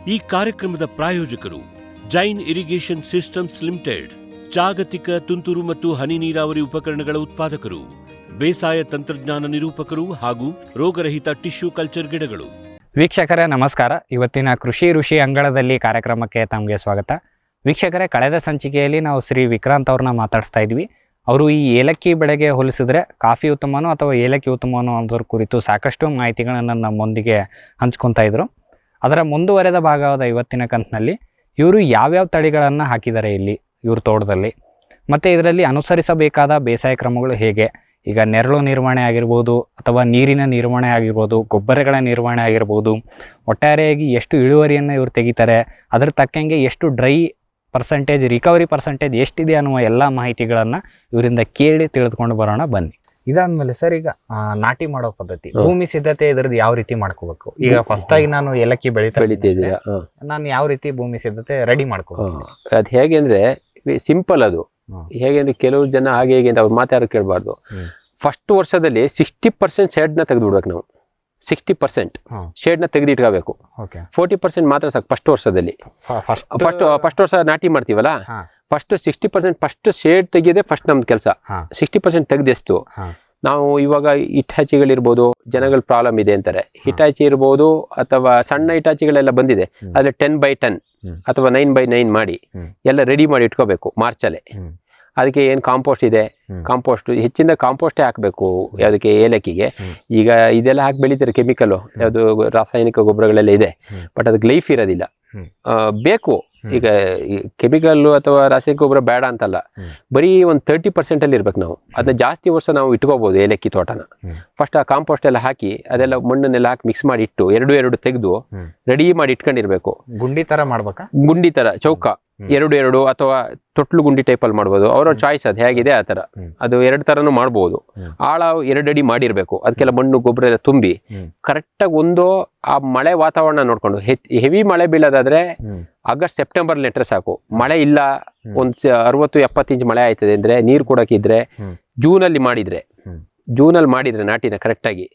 ಈ ಕಾರ್ಯಕ್ರಮದ ಪ್ರಾಯೋಜಕರು ಜೈನ್ ಇರಿಗೇಷನ್ ಸಿಸ್ಟಮ್ಸ್ ಲಿಮಿಟೆಡ್, ಜಾಗತಿಕ ತುಂತುರು ಮತ್ತು ಹನಿ ನೀರಾವರಿ ಉಪಕರಣಗಳ ಉತ್ಪಾದಕರು, ಬೇಸಾಯ ತಂತ್ರಜ್ಞಾನ ನಿರೂಪಕರು ಹಾಗೂ ರೋಗರಹಿತ ಟಿಶ್ಯೂ ಕಲ್ಚರ್ ಗಿಡಗಳು. ವೀಕ್ಷಕರೇ ನಮಸ್ಕಾರ. ಇವತ್ತಿನ ಕೃಷಿ ಋಷಿ ಅಂಗಳದಲ್ಲಿ ಕಾರ್ಯಕ್ರಮಕ್ಕೆ ತಮಗೆ ಸ್ವಾಗತ. ವೀಕ್ಷಕರೇ, ಕಳೆದ ಸಂಚಿಕೆಯಲ್ಲಿ ನಾವು ಶ್ರೀ ವಿಕ್ರಾಂತ್ ಅವ್ರನ್ನ ಮಾತಾಡಿಸ್ತಾ ಇದ್ವಿ. ಅವರು ಈ ಏಲಕ್ಕಿ ಬೆಳೆಗೆ ಹೋಲಿಸಿದ್ರೆ ಕಾಫಿ ಉತ್ತಮನೋ ಅಥವಾ ಏಲಕ್ಕಿ ಉತ್ತಮನೋ ಅನ್ನೋದ್ರ ಕುರಿತು ಸಾಕಷ್ಟು ಮಾಹಿತಿಗಳನ್ನು ನಮ್ಮೊಂದಿಗೆ ಹಂಚ್ಕೊತಾ ಇದ್ರು. ಅದರ ಮುಂದುವರೆದ ಭಾಗವಾದ ಇವತ್ತಿನ ಕಂತಿನಲ್ಲಿ ಇವರು ಯಾವ್ಯಾವ ತಳಿಗಳನ್ನು ಹಾಕಿದ್ದಾರೆ ಇಲ್ಲಿ ಇವ್ರ ತೋಟದಲ್ಲಿ, ಮತ್ತು ಇದರಲ್ಲಿ ಅನುಸರಿಸಬೇಕಾದ ಬೇಸಾಯ ಕ್ರಮಗಳು ಹೇಗೆ, ಈಗ ನೆರಳು ನಿರ್ವಹಣೆ ಆಗಿರ್ಬೋದು ಅಥವಾ ನೀರಿನ ನಿರ್ವಹಣೆ ಆಗಿರ್ಬೋದು, ಗೊಬ್ಬರಗಳ ನಿರ್ವಹಣೆ ಆಗಿರ್ಬೋದು, ಒಟ್ಟಾರೆಯಾಗಿ ಎಷ್ಟು ಇಳುವರಿಯನ್ನು ಇವರು ತೆಗಿತಾರೆ, ಅದ್ರ ತಕ್ಕಂಗೆ ಎಷ್ಟು ಡ್ರೈ ಪರ್ಸೆಂಟೇಜ್, ರಿಕವರಿ ಪರ್ಸೆಂಟೇಜ್ ಎಷ್ಟಿದೆ ಅನ್ನುವ ಎಲ್ಲ ಮಾಹಿತಿಗಳನ್ನು ಇವರಿಂದ ಕೇಳಿ ತಿಳಿದುಕೊಂಡು ಬರೋಣ ಬನ್ನಿ. ಇದಾದ್ಮೇಲೆ ಸರ್, ಈಗ ನಾಟಿ ಮಾಡೋ ಪದ್ಧತಿ, ಭೂಮಿ ಸಿದ್ಧತೆ ಇದ್ರದ್ದು ಯಾವ ರೀತಿ ಮಾಡ್ಕೋಬೇಕು? ಈಗ ಫಸ್ಟ್ ಆಗಿ ನಾನು ಏಲಕ್ಕಿ ಬೆಳಿತಿದ್ದೀರಾ, ನಾನು ಯಾವ ರೀತಿ ಭೂಮಿ ಸಿದ್ಧತೆ ರೆಡಿ ಮಾಡ್ಕೋಬೇಕು? ಅದು ಹೇಗೆ ಅಂದ್ರೆ ಸಿಂಪಲ್. ಅದು ಹೇಗೆ ಅಂದ್ರೆ ಕೆಲವು ಜನ ಹಾಗೆ ಹೇಗೆ ಅಂತ ಅವ್ರು ಮಾತಾಡೋ ಕೇಳಬಾರ್ದು. ಫಸ್ಟ್ ವರ್ಷದಲ್ಲಿ 60% ಶೇಡ್ನ ತೆಗೆದುಬಿಡ್ಬೇಕು ನಾವು. 60% ಶೇಡ್ನ ತೆಗೆದಿಟ್ಕೋಬೇಕು. 40% ಮಾತ್ರ ಸಾಕು ಫಸ್ಟ್ ವರ್ಷದಲ್ಲಿ. ಫಸ್ಟ್ ವರ್ಷ ನಾಟಿ ಮಾಡ್ತೀವಲ್ಲ, ಫಸ್ಟ್ 60% ಫಸ್ಟ್ ಶೇಡ್ ತೆಗೆಯೋದೇ ಫಸ್ಟ್ ನಮ್ದು ಕೆಲಸ. 60% ತೆಗೆದೆಷ್ಟು ನಾವು ಇವಾಗ ಹಿಟಾಚಿಗಳಿರ್ಬೋದು, ಜನಗಳ ಪ್ರಾಬ್ಲಮ್ ಇದೆ ಅಂತಾರೆ. ಹಿಟಾಚಿ ಇರ್ಬೋದು ಅಥವಾ ಸಣ್ಣ ಹಿಟಾಚಿಗಳೆಲ್ಲ ಬಂದಿದೆ, ಅದ್ರ 10x10 ಅಥವಾ 9x9 ಮಾಡಿ ಎಲ್ಲ ರೆಡಿ ಮಾಡಿ ಇಟ್ಕೋಬೇಕು ಮಾರ್ಚಲ್ಲೇ. ಅದಕ್ಕೆ ಏನು ಕಾಂಪೋಸ್ಟ್ ಇದೆ, ಕಾಂಪೋಸ್ಟ್ ಹೆಚ್ಚಿಂದ ಕಾಂಪೋಸ್ಟೇ ಹಾಕಬೇಕು ಯಾವುದಕ್ಕೆ, ಏಲಕ್ಕಿಗೆ. ಈಗ ಇದೆಲ್ಲ ಹಾಕಿ ಬೆಳಿತಾರೆ ಕೆಮಿಕಲ್, ಯಾವುದು ರಾಸಾಯನಿಕ ಗೊಬ್ಬರಗಳೆಲ್ಲ ಇದೆ, ಬಟ್ ಅದಕ್ಕೆ ಲೈಫ್ ಇರೋದಿಲ್ಲ. ಬೇಕು ಈಗ ಕೆಮಿಕಲ್ಲು ಅಥವಾ ರಾಸಾಯನಿಕ ಗೊಬ್ಬರ ಬೇಡ ಅಂತಲ್ಲ, ಬರೀ ಒಂದು 30% ಅಲ್ಲಿ ಇರ್ಬೇಕು ನಾವು. ಅದನ್ನ ಜಾಸ್ತಿ ವರ್ಷ ನಾವು ಇಟ್ಕೋಬಹುದು ಏಲಕ್ಕಿ ತೋಟನ. ಫಸ್ಟ್ ಆ ಕಾಂಪೋಸ್ಟ್ ಎಲ್ಲ ಹಾಕಿ ಅದೆಲ್ಲ ಮಣ್ಣನ್ನೆಲ್ಲ ಹಾಕಿ ಮಿಕ್ಸ್ ಮಾಡಿ ಇಟ್ಟು ಎರಡು ತೆಗೆದು ರೆಡಿ ಮಾಡಿ ಇಟ್ಕೊಂಡಿರ್ಬೇಕು. ಗುಂಡಿ ತರ ಮಾಡ್ಬೇಕಾ? ಗುಂಡಿ ತರ ಚೌಕ ಎರಡು ಅಥವಾ ತೊಟ್ಲು ಗುಂಡಿ ಟೈಪಲ್ಲಿ ಮಾಡ್ಬೋದು, ಅವ್ರ ಚಾಯ್ಸ್ ಅದು ಹೇಗಿದೆ ಆ ತರ. ಅದು 2 ತರನು ಮಾಡ್ಬೋದು. ಆಳ 2 ಅಡಿ ಮಾಡಿರ್ಬೇಕು. ಅದಕ್ಕೆಲ್ಲ ಮಣ್ಣು ಗೊಬ್ಬರ ಎಲ್ಲ ತುಂಬಿ ಕರೆಕ್ಟಾಗಿ ಆ ಮಳೆ ವಾತಾವರಣ ನೋಡ್ಕೊಂಡು. ಹೆವಿ ಮಳೆ ಬೀಳೋದಾದ್ರೆ ಆಗಸ್ಟ್ ಸೆಪ್ಟೆಂಬರ್ ನೆಟ್ರೆ ಸಾಕು. ಮಳೆ ಇಲ್ಲ, ಒಂದ್ 60-70 ಇಂಚ್ ಮಳೆ ಆಯ್ತದೆ ಅಂದ್ರೆ, ನೀರು ಕೊಡಕ್ಕಿದ್ರೆ ಜೂನಲ್ಲಿ ಮಾಡಿದ್ರೆ ನಾಟಿನ ಕರೆಕ್ಟಾಗಿ,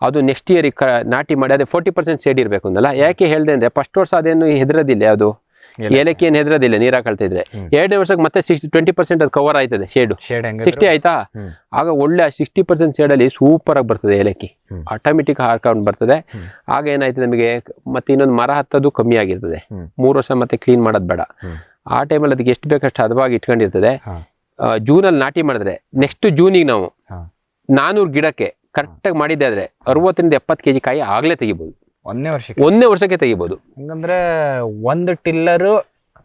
ಅದು ನೆಕ್ಸ್ಟ್ ಇಯರ್ ನಾಟಿ ಮಾಡಿ ಅದೇ 40% ಶೇಡ್ ಇರ್ಬೇಕು ಅಂದಲ್ಲ. ಯಾಕೆ ಹೇಳ್ದೆ ಅಂದ್ರೆ, ಫಸ್ಟ್ ವರ್ಷ ಅದೇನು ಹೆದರೋದಿಲ್ಲ, ಯಾವುದು ಏಲಕ್ಕಿ ಏನು ಹೆದರೋದಿಲ್ಲ ನೀರ್ ಹಾಕಳ್ತಿದ್ರೆ. 2ನೇ ವರ್ಷಕ್ಕೆ ಮತ್ತೆ 20% ಅದು ಕವರ್ ಆಯ್ತದೆ ಶೇಡು. 60 ಆಯ್ತಾ, ಆಗ ಒಳ್ಳೆ 60% ಶೇಡಲ್ಲಿ ಸೂಪರ್ ಆಗಿ ಬರ್ತದೆ ಏಲಕ್ಕಿ, ಆಟೋಮೆಟಿಕ್ ಹಾರ್ಕೊಂಡು ಬರ್ತದೆ. ಆಗ ಏನಾಯ್ತದೆ ನಮಗೆ, ಮತ್ತೆ ಇನ್ನೊಂದು ಮರ ಹತ್ತೋದು ಕಮ್ಮಿ ಆಗಿರ್ತದೆ. 3 ವರ್ಷ ಮತ್ತೆ ಕ್ಲೀನ್ ಮಾಡೋದು ಬೇಡ. ಆ ಟೈಮಲ್ಲಿ ಅದಕ್ಕೆ ಎಷ್ಟು ಬೇಕಷ್ಟು ಹದವಾಗಿ ಇಟ್ಕೊಂಡಿರ್ತದೆ. ಜೂನಲ್ಲಿ ನಾಟಿ ಮಾಡಿದ್ರೆ ನೆಕ್ಸ್ಟ್ ಜೂನಿಗೆ ನಾವು 400 ಗಿಡಕ್ಕೆ ಕರೆಕ್ಟಾಗಿ ಮಾಡಿದ್ದೆ ಆದ್ರೆ 60-70 kg ಕಾಯಿ ಆಗ್ಲೇ ತೆಗಿಬಹುದು. ಒಂದೇ ವರ್ಷಕ್ಕೆ ತೆಗಿಬಹುದು. ಹಂಗಂದ್ರೆ ಒಂದು ಟಿಲ್ಲರ್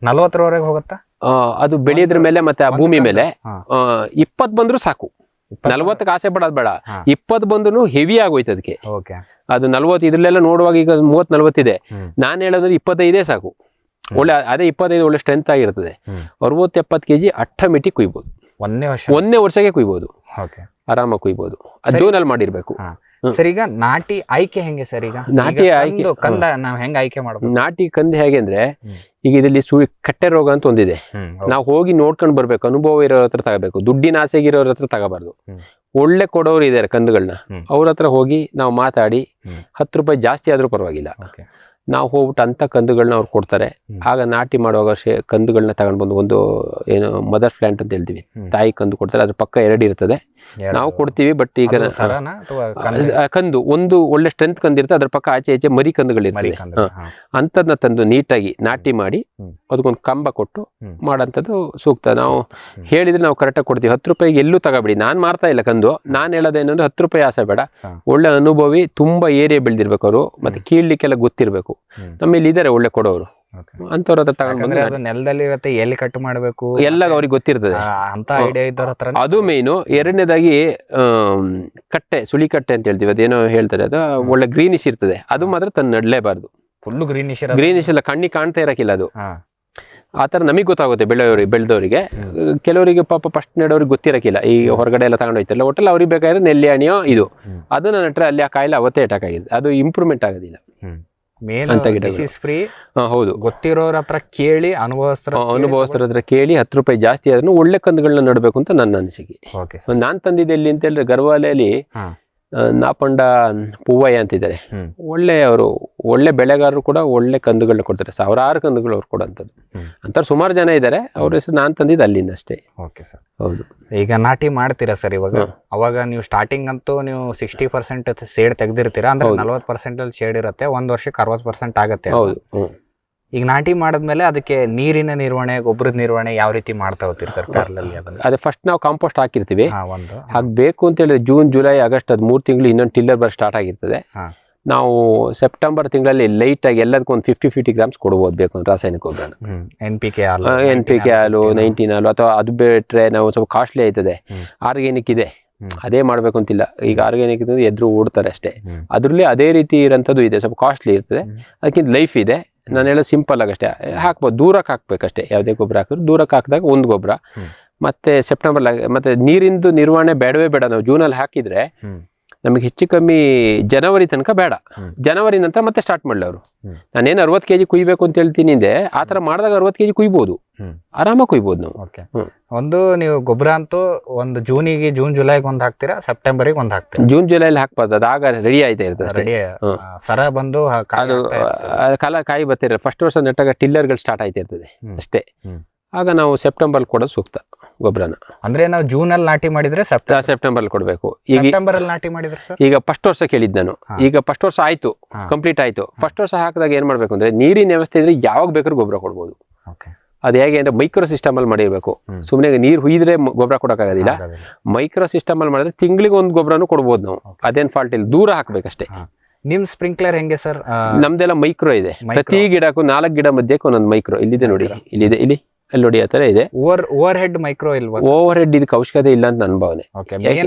40ರವರೆಗೆ ಹೋಗುತ್ತಾ? ಅದು ಬೆಳೆಯೋದ್ರ ಮೇಲೆ ಮತ್ತೆ ಆ ಭೂಮಿ ಮೇಲೆ 20 ಬಂದ್ರು ಸಾಕು. 40ಕ್ಕೆ ಆಸೆ ಪಡೋದು ಬೇಡ. 20 ಬಂದ್ರು ಹೆವಿ ಆಗೋಯ್ತು ಅದಕ್ಕೆ. ಅದು 40 ಇದ್ರಲ್ಲೆಲ್ಲ ನೋಡುವಾಗ ಈಗ 30-40 ಇದೆ. ನಾನು ಹೇಳೋದ್ರೆ 25 ಸಾಕು. ಒಳ್ಳೆ ಅದೇ 25 ಒಳ್ಳೆ ಸ್ಟ್ರೆಂತ್ ಆಗಿರ್ತದೆ. 60-70 kg ಆಟೋಮೆಟಿಕ್ ಕುಯ್ಬೋದು. ಒಂದೇ ವರ್ಷಕ್ಕೆ ಕುಯ್ಬೋದು, ಆರಾಮಾಗಿ ಕುಯ್ಬೋದು. ಅದು ಜೂನಲ್ಲಿ ಮಾಡಿರ್ಬೇಕು. ಸರ್, ಈಗ ನಾಟಿ ಆಯ್ಕೆ ಹೆಂಗೆ ಸರ್? ಈಗ ನಾಟಿ ಆಯ್ಕೆ ಕಂದ ನಾವ್ ಹೆಂಗ್ ಆಯ್ಕೆ ಮಾಡ್ಬೋದು? ನಾಟಿ ಕಂದು ಹೇಗೆ ಅಂದ್ರೆ, ಈಗ ಇದರಲ್ಲಿ ಕಟ್ಟೆ ರೋಗ ಅಂತ ಒಂದಿದೆ. ನಾವು ಹೋಗಿ ನೋಡ್ಕೊಂಡು ಬರ್ಬೇಕು. ಅನುಭವ ಇರೋರ ಹತ್ರ ತಗೋಬೇಕು, ದುಡ್ಡಿನ ಆಸೆಗಿರೋರ ಹತ್ರ ತಗೋಬಾರ್ದು. ಒಳ್ಳೆ ಕೊಡೋರು ಇದಾರೆ ಕಂದುಗಳನ್ನ, ಅವ್ರ ಹತ್ರ ಹೋಗಿ ನಾವು ಮಾತಾಡಿ 10 ರೂಪಾಯಿ ಜಾಸ್ತಿ ಆದ್ರೂ ಪರವಾಗಿಲ್ಲ, ನಾವು ಹೋಗ್ಬಿಟ್ಟು ಅಂತ ಕಂದುಗಳನ್ನ ಅವ್ರು ಕೊಡ್ತಾರೆ. ಆಗ ನಾಟಿ ಮಾಡುವಾಗ ಕಂದುಗಳನ್ನ ತಗೊಂಡ್ ಬಂದು ಒಂದು ಏನು ಮದರ್ ಪ್ಲಾಂಟ್ ಅಂತ ಹೇಳ್ತೀವಿ, ತಾಯಿ ಕಂದು ಕೊಡ್ತಾರೆ. ಅದ್ರ ಪಕ್ಕ 2 ಇರ್ತದೆ, ನಾವು ಕೊಡ್ತೀವಿ. ಬಟ್ ಈಗ ಕಂದು ಒಂದು ಒಳ್ಳೆ ಸ್ಟ್ರೆಂತ್ ಕಂದಿರುತ್ತೆ, ಅದ್ರ ಪಕ್ಕ ಆಚೆ ಈಚೆ ಮರಿ ಕಂದುಗಳಿರ್ತದೆ. ಅಂತದ್ನ ತಂದು ನೀಟಾಗಿ ನಾಟಿ ಮಾಡಿ ಅದಕ್ಕೊಂದು ಕಂಬ ಕೊಟ್ಟು ಮಾಡೋಂಥದ್ದು ಸೂಕ್ತ. ನಾವು ಹೇಳಿದ್ರೆ ನಾವು ಕರೆಕ್ಟಾಗಿ ಕೊಡ್ತೀವಿ. 10 ರೂಪಾಯಿಗೆ ಎಲ್ಲೂ ತಗೋಬೇಡಿ. ನಾನ್ ಮಾರ್ತಾ ಇಲ್ಲ ಕಂದು. ನಾನ್ ಹೇಳೋದೇನಂದ್ರೆ 10 ರೂಪಾಯಿ ಆಸೆ ಬೇಡ. ಒಳ್ಳೆ ಅನುಭವಿ, ತುಂಬಾ ಏರಿಯಾ ಬೆಳೆದಿರ್ಬೇಕು ಅವರು, ಮತ್ತೆ ಕೀಳ್ಲಿಕ್ಕೆಲ್ಲ ಗೊತ್ತಿರ್ಬೇಕು. ನಮ್ಮಲ್ಲಿ ಇದಾರೆ ಒಳ್ಳೆ ಕೊಡೋರು, ಅಂತವ್ರ ಹತ್ರ ತಗೊಂಡ್ಬಂದ್ರೆ ನೆಲದಲ್ಲಿ ಇರುತ್ತೆ, ಎಲ್ಲಿ ಕಟ್ ಮಾಡ್ಬೇಕು ಎಲ್ಲ ಅವ್ರಿಗೆ ಗೊತ್ತಿರ್ತದೆ ಅಂತ ಐಡಿಯಾ ಇದ್ದವ್ರ ಹತ್ರ. ಅದು ಮೇಯ್ನು. 2ನೇದಾಗಿ ಕಟ್ಟೆ, ಸುಳಿ ಕಟ್ಟೆ ಅಂತ ಹೇಳ್ತೀವಿ, ಅದೇನೋ ಹೇಳ್ತಾರೆ, ಅದು ಒಳ್ಳೆ ಗ್ರೀನಿಶ್ ಇರ್ತದೆ. ಅದು ಮಾತ್ರ ತಂದು ನಡ್ಲೇಬಾರ್ದು. ಫುಲ್ ಗ್ರೀನಿಶ್ ಇಲ್ಲ, ಕಣ್ಣಿಗೆ ಕಾಣ್ತಾ ಇರಕ್ಕಿಲ್ಲ ಅದು. ಆತರ ನಮಗೆ ಗೊತ್ತಾಗುತ್ತೆ ಬೆಳೆದವರಿಗೆ. ಕೆಲವರಿಗೆ ಪಾಪ ಫಸ್ಟ್ ನೆಡೋರಿಗೆ ಗೊತ್ತಿರಕ್ಕಿಲ್ಲ, ಈ ಹೊರಗಡೆ ಎಲ್ಲ ತಗೊಂಡು ಹೋಯ್ತಾರಲ್ಲ. ಒಟ್ಟಲ್ಲಿ ಅವ್ರಿಗೆ ಬೇಕಾದ್ರೆ ನೆಲ್ಲಿ ಹಣಿಯೋ ಇದು ಅದನ್ನ ನಟ್ರೆ ಅಲ್ಲಿ ಆ ಕಾಯಿಲೆ ಅವತ್ತೇ ಅಟ್ಯಾಕ್ ಆಗಿದೆ. ಅದು ಇಂಪ್ರೂವ್ಮೆಂಟ್ ಆಗೋದಿಲ್ಲ. ಹೌದು, ಗೊತ್ತಿರೋರ ಹತ್ರ ಕೇಳಿ, ಅನುಭವಸ್ಥರ ಹತ್ರ ಕೇಳಿ 10 ರೂಪಾಯಿ ಜಾಸ್ತಿ ಆದ್ರೂ ಒಳ್ಳೆ ಕಂದುಗಳನ್ನ ನಡಬೇಕು ಅಂತ ನನ್ನ ಅನಿಸಿಕೆ. ನಾನ್ ತಂದಿದ್ದೆ ಎಲ್ಲಿ ಅಂತ ಹೇಳಿದ್ರೆ, ಗರ್ವಾಲೆಯಲ್ಲಿ ನಾಪಂಡ ಪೂವಯ್ಯ ಅಂತಿದ್ದಾರೆ. ಒಳ್ಳೆ ಬೆಳೆಗಾರರು ಕೂಡ ಒಳ್ಳೆ ಕಂದುಗಳನ್ನ ಕೊಡ್ತಾರೆ, ಸಾವಿರಾರು ಕಂದುಗಳು ಅವ್ರು ಕೊಡೋಂಥದ್ದು. ಅಂತಾರೆ ಸುಮಾರು ಜನ ಇದ್ದಾರೆ. ಅವ್ರ ಹೆಸರು ನಾನು ತಂದಿದ್ದು ಅಲ್ಲಿಂದ ಅಷ್ಟೇ. Okay sir. ಹೌದು. ಈಗ ನಾಟಿ ಮಾಡ್ತೀರಾ ಸರ್ ಇವಾಗ? ಅವಾಗ ನೀವು ಸ್ಟಾರ್ಟಿಂಗ್ ಅಂತೂ ನೀವು 60% ಶೇಡ್ ತೆಗ್ದಿರ್ತೀರಾ, ಅಂದ್ರೆ 40% ಅಲ್ಲಿ ಶೇಡ್ ಇರುತ್ತೆ, ಒಂದ್ ವರ್ಷಕ್ಕೆ 60% ಆಗತ್ತೆ. ಹೌದು. ಈಗ ನಾಟಿ ಮಾಡಿದ್ಮೇಲೆ ಅದಕ್ಕೆ ನೀರಿನ ನಿರ್ವಹಣೆ, ಗೊಬ್ಬರದ ನಿರ್ವಹಣೆ ಯಾವ ರೀತಿ ಮಾಡ್ತಾ ಹೋಗ್ತೀರಿ ಸರ್ ಪ್ಯಾರಲಲ್ಲಿ? ಅದೇ ಫಸ್ಟ್ ನಾವು ಕಾಂಪೋಸ್ಟ್ ಹಾಕಿರ್ತೀವಿ. ಒಂದು ಹಾಕ್ಬೇಕು ಅಂತ ಹೇಳಿದ್ರೆ ಜೂನ್ ಜುಲೈ ಆಗಸ್ಟ್ ಅದು 3 ತಿಂಗಳು ಇನ್ನೊಂದು ಟಿಲ್ಲರ್ ಬರ್ ಸ್ಟಾರ್ಟ್ ಆಗಿರ್ತದೆ. ನಾವು ಸೆಪ್ಟೆಂಬರ್ ತಿಂಗಳಲ್ಲಿ ಲೈಟ್ ಆಗಿ ಎಲ್ಲದಕ್ಕೂ ಒಂದು 50 ಗ್ರಾಮ್ಸ್ ಕೊಡ್ಬೋದು ಬೇಕು ಅಂದ್ರೆ ರಾಸಾಯನಿಕ ಗೊಬ್ಬರನ. NPK ಹಾಲು 19 ಹಾಲು, ಅಥವಾ ಅದು ಬಿಟ್ರೆ ನಾವು ಸ್ವಲ್ಪ ಕಾಸ್ಟ್ಲಿ ಆಯ್ತದೆ, ಆರ್ಗ್ಯಾನಿಕ್ ಇದೆ, ಅದೇ ಮಾಡ್ಬೇಕು ಅಂತಿಲ್ಲ. ಈಗ ಆರ್ಗ್ಯಾನಿಕ್ ಇದ್ರೆ ಎದ್ರು ಓಡ್ತಾರೆ ಅಷ್ಟೇ. ಅದ್ರಲ್ಲಿ ಅದೇ ರೀತಿ ಇರೋಂಥದ್ದು ಇದೆ, ಸ್ವಲ್ಪ ಕಾಸ್ಟ್ಲಿ ಇರ್ತದೆ, ಅದಕ್ಕಿಂತ ಲೈಫ್ ಇದೆ. ನಾನು ಹೇಳೋದು ಸಿಂಪಲ್ ಆಗಷ್ಟೇ ಹಾಕ್ಬೋದು, ದೂರಕ್ಕೆ ಹಾಕ್ಬೇಕಷ್ಟೇ. ಯಾವುದೇ ಗೊಬ್ಬರ ಹಾಕಿದ್ರು ದೂರಕ್ಕೆ ಹಾಕಿದಾಗ ಒಂದು ಗೊಬ್ಬರ. ಮತ್ತೆ ಸೆಪ್ಟೆಂಬರ್ ಮತ್ತೆ ನೀರಿಂದು ನಿರ್ವಹಣೆ ಬೇಡವೇ ಬೇಡ. ನಾವು ಜೂನಲ್ಲಿ ಹಾಕಿದ್ರೆ ನಮಗೆ ಹೆಚ್ಚು ಕಮ್ಮಿ ಜನವರಿ ತನಕ ಬೇಡ. ಜನವರಿ ನಂತರ ಮತ್ತೆ ಸ್ಟಾರ್ಟ್ ಮಾಡಲಿ ಅವರು. ನಾನೇನು 60 kg ಕುಯ್ಬೇಕು ಅಂತ ಹೇಳ್ತೀನಿ ಹಿಂದೆ, ಆ ಥರ ಮಾಡಿದಾಗ 60 kg ಕುಯ್ಬೋದು, ಆರಾಮಾಗಿ ಕುಯ್ಬೋದು ನಾವು. ಒಂದು ನೀವು ಗೊಬ್ಬರ ಅಂತೂ ಒಂದು ಜೂನ್ ಜುಲೈಗೆ ಒಂದು ಹಾಕ್ತೀರಾ, ಸೆಪ್ಟೆಂಬರ್ಗೆ ಒಂದು ಹಾಕ್ತೀರಾ? ಜೂನ್ ಜುಲೈಲಿ ಹಾಕ್ಬಾರ್ದು, ಅದಾಗ ರೆಡಿ ಆಯ್ತಾ ಇರ್ತದೆ. ಸರ ಬಂದು ಅದು ಕಾಯಿ ಬರ್ತಿರ ಫಸ್ಟ್ ವರ್ಷ ನೆಟ್ಟಾಗ ಟಿಲ್ಲರ್ಗಳು ಸ್ಟಾರ್ಟ್ ಆಯ್ತಾ ಇರ್ತದೆ ಅಷ್ಟೇ. ಆಗ ನಾವು ಸೆಪ್ಟೆಂಬರ್ ಕೊಡೋದು ಸೂಕ್ತ ಗೊಬ್ಬರನ. ಅಂದ್ರೆ ನಾವು ಜೂನ್ ಅಲ್ಲಿ ನಾಟಿ ಮಾಡಿದ್ರೆ ಸೆಪ್ಟೆಂಬರ್ ಕೊಡಬೇಕು. ಸೆಪ್ಟೆಂಬರ್ ಅಲ್ಲಿ ನಾಟಿ ಮಾಡಿದ್ರೆ ಈಗ ಫಸ್ಟ್ ವರ್ಷ ಕೇಳಿದ್ ನಾನು. ಈಗ ಫಸ್ಟ್ ವರ್ಷ ಆಯ್ತು, ಕಂಪ್ಲೀಟ್ ಆಯ್ತು. ಫಸ್ಟ್ ವರ್ಷ ಹಾಕಿದಾಗ ಏನ್ ಮಾಡ್ಬೇಕು ಅಂದ್ರೆ, ನೀರಿನ ವ್ಯವಸ್ಥೆ ಇದ್ರೆ ಯಾವಾಗ ಬೇಕಾದ್ರೂ ಗೊಬ್ಬರ ಕೊಡ್ಬೋದು. ಅದು ಹೇಗೆ ಅಂದ್ರೆ ಮೈಕ್ರೋ ಸಿಸ್ಟಮ್ ಅಲ್ಲಿ ಮಾಡಿರ್ಬೇಕು. ಸುಮ್ಮನೆ ನೀರು ಹುಯ್ದ್ರೆ ಗೊಬ್ಬರ ಕೊಡಕ್ಕಾಗೋದಿಲ್ಲ. ಮೈಕ್ರೋ ಸಿಸ್ಟಮ್ ಅಲ್ಲಿ ಮಾಡಿದ್ರೆ ತಿಂಗಳಿಗೆ ಒಂದು ಗೊಬ್ಬರನು ಕೊಡ್ಬೋದು ನಾವು, ಅದೇನ್ ಫಾಲ್ಟ್ ಇಲ್ಲ. ದೂರ ಹಾಕ್ಬೇಕಷ್ಟೇ. ನಿಮ್ ಸ್ಪ್ರಿಂಕ್ಲರ್ ಹೆಂಗೆ ಸರ್? ನಮ್ದೆಲ್ಲ ಮೈಕ್ರೋ ಇದೆ. ಪ್ರತಿ ಗಿಡಕ್ಕೂ 4 ಗಿಡ ಮಧ್ಯಕ್ಕೆ ಒಂದೊಂದು ಮೈಕ್ರೋ. ಇಲ್ಲಿದೆ ನೋಡಿ, ಇಲ್ಲಿದೆ, ಇಲ್ಲಿ ಅಲ್ಲಿ ನೋಡಿ, ಆ ತರ ಇದೆ. ಓವರ್ ಹೆಡ್ ಮೈಕ್ರೋ ಇಲ್ವಾ? ಓವರ್ ಹೆಡ್ ಇದಕ್ಕೆ ಅವಶ್ಯಕತೆ ಇಲ್ಲ ಅಂತ ನನ್ನ ಭಾವನೆ.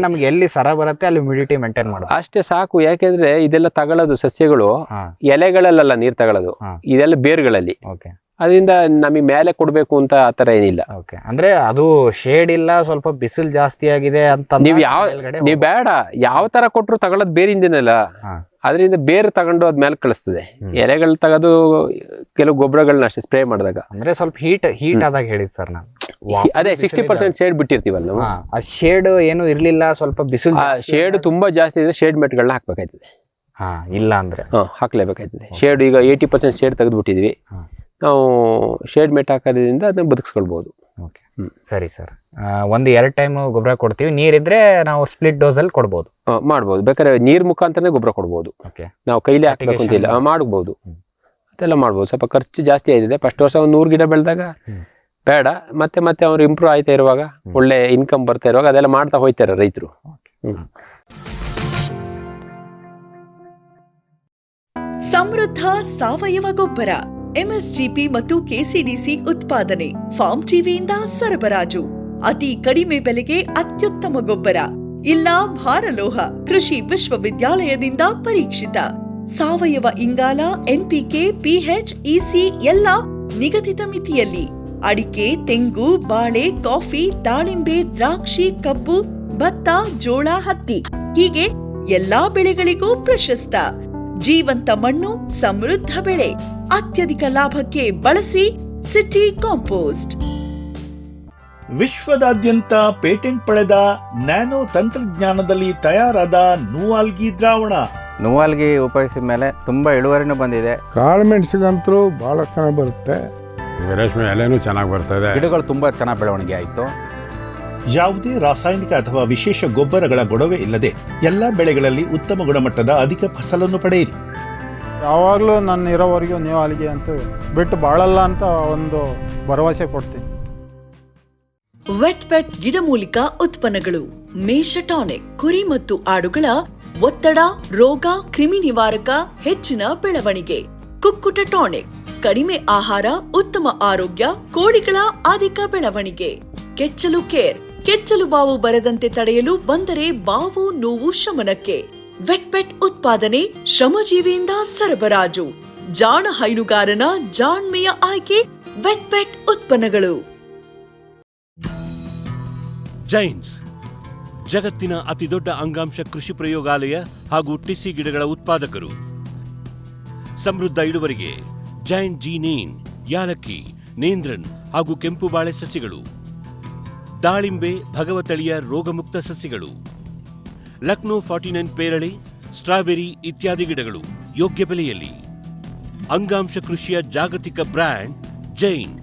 ನಮ್ಗೆ ಎಲ್ಲಿ ಸರ ಬರುತ್ತೆ ಅಲ್ಲಿ ಹ್ಯುಮಿಡಿಟಿ ಮೇಂಟೈನ್ ಮಾಡೋದು ಅಷ್ಟೇ ಸಾಕು. ಯಾಕೆಂದ್ರೆ ಇದೆಲ್ಲ ತಗೊಳ್ಳೋದು ಸಸ್ಯಗಳು ಎಲೆಗಳಲ್ಲ ನೀರ್ ತಗೊಳ್ಳೋದು, ಇದೆಲ್ಲ ಬೇರ್ಗಳಲ್ಲಿ. ಅದರಿಂದ ನಮಗೆ ಮೇಲೆ ಕೊಡ್ಬೇಕು ಅಂತ ಆತರ ಏನಿಲ್ಲ. ಅಂದ್ರೆ ಅದು ಶೇಡ್ ಇಲ್ಲ, ಸ್ವಲ್ಪ ಬಿಸಿಲು ಜಾಸ್ತಿ ಆಗಿದೆ ಅಂತ ನೀವ್ ಬೇಡ, ಯಾವ ತರ ಕೊಟ್ರು ತಗೊಳ್ಳೋದು ಬೇರಿಂದನಲ್ಲ. ಅದರಿಂದ ಬೇರೆ ತಗೊಂಡು ಅದ್ಮೇಲೆ ಕಳಿಸ್ತದೆ. ಎಲೆಗಳು ತಗೋದು ಕೆಲವು ಗೊಬ್ಬರಗಳನ್ನ ಅಷ್ಟೇ ಸ್ಪ್ರೇ ಮಾಡಿದಾಗ. ಅಂದ್ರೆ ಸ್ವಲ್ಪ ಹೀಟ್ ಆದಾಗ ಹೇಳಿದ್ ಸರ್ ನಾನು. ಅದೇ 60% ಶೇಡ್ ಬಿಟ್ಟಿರ್ತೀವಲ್ಲ ನಾವು. ಆ ಶೇಡ್ ಏನು ಇರ್ಲಿಲ್ಲ, ಸ್ವಲ್ಪ ಬಿಸಿಲು. ಶೇಡ್ ತುಂಬಾ ಜಾಸ್ತಿ ಇದ್ರೆ ಶೇಡ್ ಮೆಟ್ಗಳನ್ನ ಹಾಕ್ಬೇಕಾಯ್ತದೆ. ಇಲ್ಲ ಅಂದ್ರೆ ಹಾಕ್ಲೇಬೇಕಾಯ್ತದೆ. ಶೇಡ್ ಈಗ 80% ಶೇಡ್ ತೆಗೆದು ಬಿಟ್ಟಿದ್ವಿ ನಾವು. ಶೇಡ್ ಮೆಟ್ ಹಾಕೋದ್ರಿಂದ ಅದನ್ನ ಬದುಕಿಸ್ಕೊಳ್ಬಹುದು. ಸರಿ ಸರ್. 1-2 ಟೈಮ್ ಗೊಬ್ಬರ ಕೊಡ್ತೀವಿ. ನೀರಿದ್ರೆ ನಾವು ಸ್ಪ್ಲಿಟ್ ಡೋಸ್ ಅಲ್ಲಿ ಕೊಡ್ಬೋದು, ಮಾಡ್ಬೋದು. ಬೇಕಾದ್ರೆ ನೀರ್ ಮುಖಾಂತರನೇ ಗೊಬ್ಬರ ಕೊಡ್ಬೋದು. ನಾವು ಕೈಲಿ ಹಾಕ್ಬೇಕು ಅಂತಿಲ್ಲ, ಮಾಡ್ಬೋದು. ಅದೆಲ್ಲ ಮಾಡ್ಬೋದು. ಸ್ವಲ್ಪ ಖರ್ಚು ಜಾಸ್ತಿ ಆಯ್ತದೆ. ಫಸ್ಟ್ ವರ್ಷ ಒಂದು 100 ಗಿಡ ಬೆಳೆದಾಗ ಬೇಡ, ಮತ್ತೆ ಅವ್ರು ಇಂಪ್ರೂವ್ ಆಯ್ತಾ ಇರುವಾಗ, ಒಳ್ಳೆ ಇನ್ಕಮ್ ಬರ್ತಾ ಇರುವಾಗ ಅದೆಲ್ಲ ಮಾಡ್ತಾ ಹೋಯ್ತಾರೆ ರೈತರು. ಸಮೃದ್ಧ ಸಾವಯವ ಗೊಬ್ಬರ, MSGP ಮತ್ತು KCDC ಉತ್ಪಾದನೆ, ಫಾರ್ಮ್ ಟಿವಿಯಿಂದ ಸರಬರಾಜು, ಅತಿ ಕಡಿಮೆ ಬೆಲೆಗೆ ಅತ್ಯುತ್ತಮ ಗೊಬ್ಬರ, ಇಲ್ಲ ಭಾರಲೋಹ, ಕೃಷಿ ವಿಶ್ವವಿದ್ಯಾಲಯದಿಂದ ಪರೀಕ್ಷಿತ ಸಾವಯವ ಇಂಗಾಲ, NPK, PH, EC ಎಲ್ಲ ನಿಗದಿತ ಮಿತಿಯಲ್ಲಿ. ಅಡಿಕೆ, ತೆಂಗು, ಬಾಳೆ, ಕಾಫಿ, ದಾಳಿಂಬೆ, ದ್ರಾಕ್ಷಿ, ಕಬ್ಬು, ಭತ್ತ, ಜೋಳ, ಹತ್ತಿ ಹೀಗೆ ಎಲ್ಲಾ ಬೆಳೆಗಳಿಗೂ ಪ್ರಶಸ್ತ. ಜೀವಂತ ಮಣ್ಣು, ಸಮೃದ್ಧ ಬೆಳೆ, ಅತ್ಯಧಿಕ ಲಾಭಕ್ಕೆ ಬಳಸಿ ಸಿಟಿ ಕಾಂಪೋಸ್ಟ್. ವಿಶ್ವದಾದ್ಯಂತ ಪೇಟೆಂಟ್ ಪಡೆದ ನ್ಯಾನೋ ತಂತ್ರಜ್ಞಾನದಲ್ಲಿ ತಯಾರಾದ ನೂವಾಲ್ಗಿ ದ್ರಾವಣ. ನೂವಾಲ್ಗಿ ಉಪಯೋಗಿಸಿದ ಮೇಲೆ ತುಂಬಾ ಇಳುವರಿನೂ ಬಂದಿದೆ. ಕಾಳುಮೆಣಸಿಗಂತೂ ಬಹಳ ಚೆನ್ನಾಗಿ ಬರುತ್ತೆ. ರೇಷ್ಮೆ ಎಲೆನೂ ಚೆನ್ನಾಗಿ ಬರ್ತದೆ. ಗಿಡಗಳು ತುಂಬಾ ಚೆನ್ನಾಗಿ ಬೆಳವಣಿಗೆ ಆಯಿತು. ಯಾವುದೇ ರಾಸಾಯನಿಕ ಅಥವಾ ವಿಶೇಷ ಗೊಬ್ಬರಗಳ ಗೊಡವೆ ಇಲ್ಲದೆ ಎಲ್ಲಾ ಬೆಳೆಗಳಲ್ಲಿ ಉತ್ತಮ ಗುಣಮಟ್ಟದ ಅಧಿಕ ಫಸಲನ್ನು ಪಡೆಯಿರಿ. ಯಾವಾಗಲೂ ನನ್ನ ಇರೋವರೆಗೂ ನೀವು ಅಲ್ಲಿಗೆ ಅಂತ ಬಿಟ್ಟು ಬಾಳಲ್ಲ ಅಂತ ಒಂದು ಭರವಸೆ ಕೊಡ್ತೀನಿ. ವೆಟ್ ಗಿಡಮೂಲಿಕಾ ಉತ್ಪನ್ನಗಳು, ಮೇಷ ಟಾನಿಕ್, ಕುರಿ ಮತ್ತು ಆಡುಗಳ ಒತ್ತಡ, ರೋಗ, ಕ್ರಿಮಿ ನಿವಾರಕ, ಹೆಚ್ಚಿನ ಬೆಳವಣಿಗೆ. ಕುಕ್ಕುಟ ಟಾನಿಕ್, ಕಡಿಮೆ ಆಹಾರ, ಉತ್ತಮ ಆರೋಗ್ಯ, ಕೋಳಿಗಳ ಅಧಿಕ ಬೆಳವಣಿಗೆ. ಕೆಚ್ಚಲು ಕೇರ್, ಕೆಚ್ಚಲು ಬಾವು ಬರದಂತೆ ತಡೆಯಲು, ಬಂದರೆ ಬಾವು ನೋವು ಶಮನಕ್ಕೆ. ವೆಟ್ ಉತ್ಪಾದನೆ, ಶ್ರಮಜೀವಿಯಿಂದ ಸರಬರಾಜು, ಜಾಣ ಹೈನುಗಾರನ ಜಾಣ್ಮೆಯ ಆಯ್ಕೆ ವೆಟ್ ಉತ್ಪನ್ನಗಳು. ಜೈನ್ಸ್ ಜಗತ್ತಿನ ಅತಿದೊಡ್ಡ ಅಂಗಾಂಶ ಕೃಷಿ ಪ್ರಯೋಗಾಲಯ ಹಾಗೂ ಟಿಸಿ ಗಿಡಗಳ ಉತ್ಪಾದಕರು. ಸಮೃದ್ಧ ಇಳುವರಿಗೆ ಜೈನ್ ಜೀನೇನ್, ಯಾಲಕ್ಕಿ, ನೇಂದ್ರನ್ ಹಾಗೂ ಕೆಂಪು ಬಾಳೆ ಸಸಿಗಳು, ದಾಳಿಂಬೆ, ಭಗವತಳಿಯ ರೋಗಮುಕ್ತ ಸಸಿಗಳು, ಲಕ್ನೋ 49 ಪೇರಳೆ, ಸ್ಟ್ರಾಬೆರಿ ಇತ್ಯಾದಿ ಗಿಡಗಳು ಯೋಗ್ಯ ಬೆಲೆಯಲ್ಲಿ. ಅಂಗಾಂಶ ಕೃಷಿಯ ಜಾಗತಿಕ brand Jain.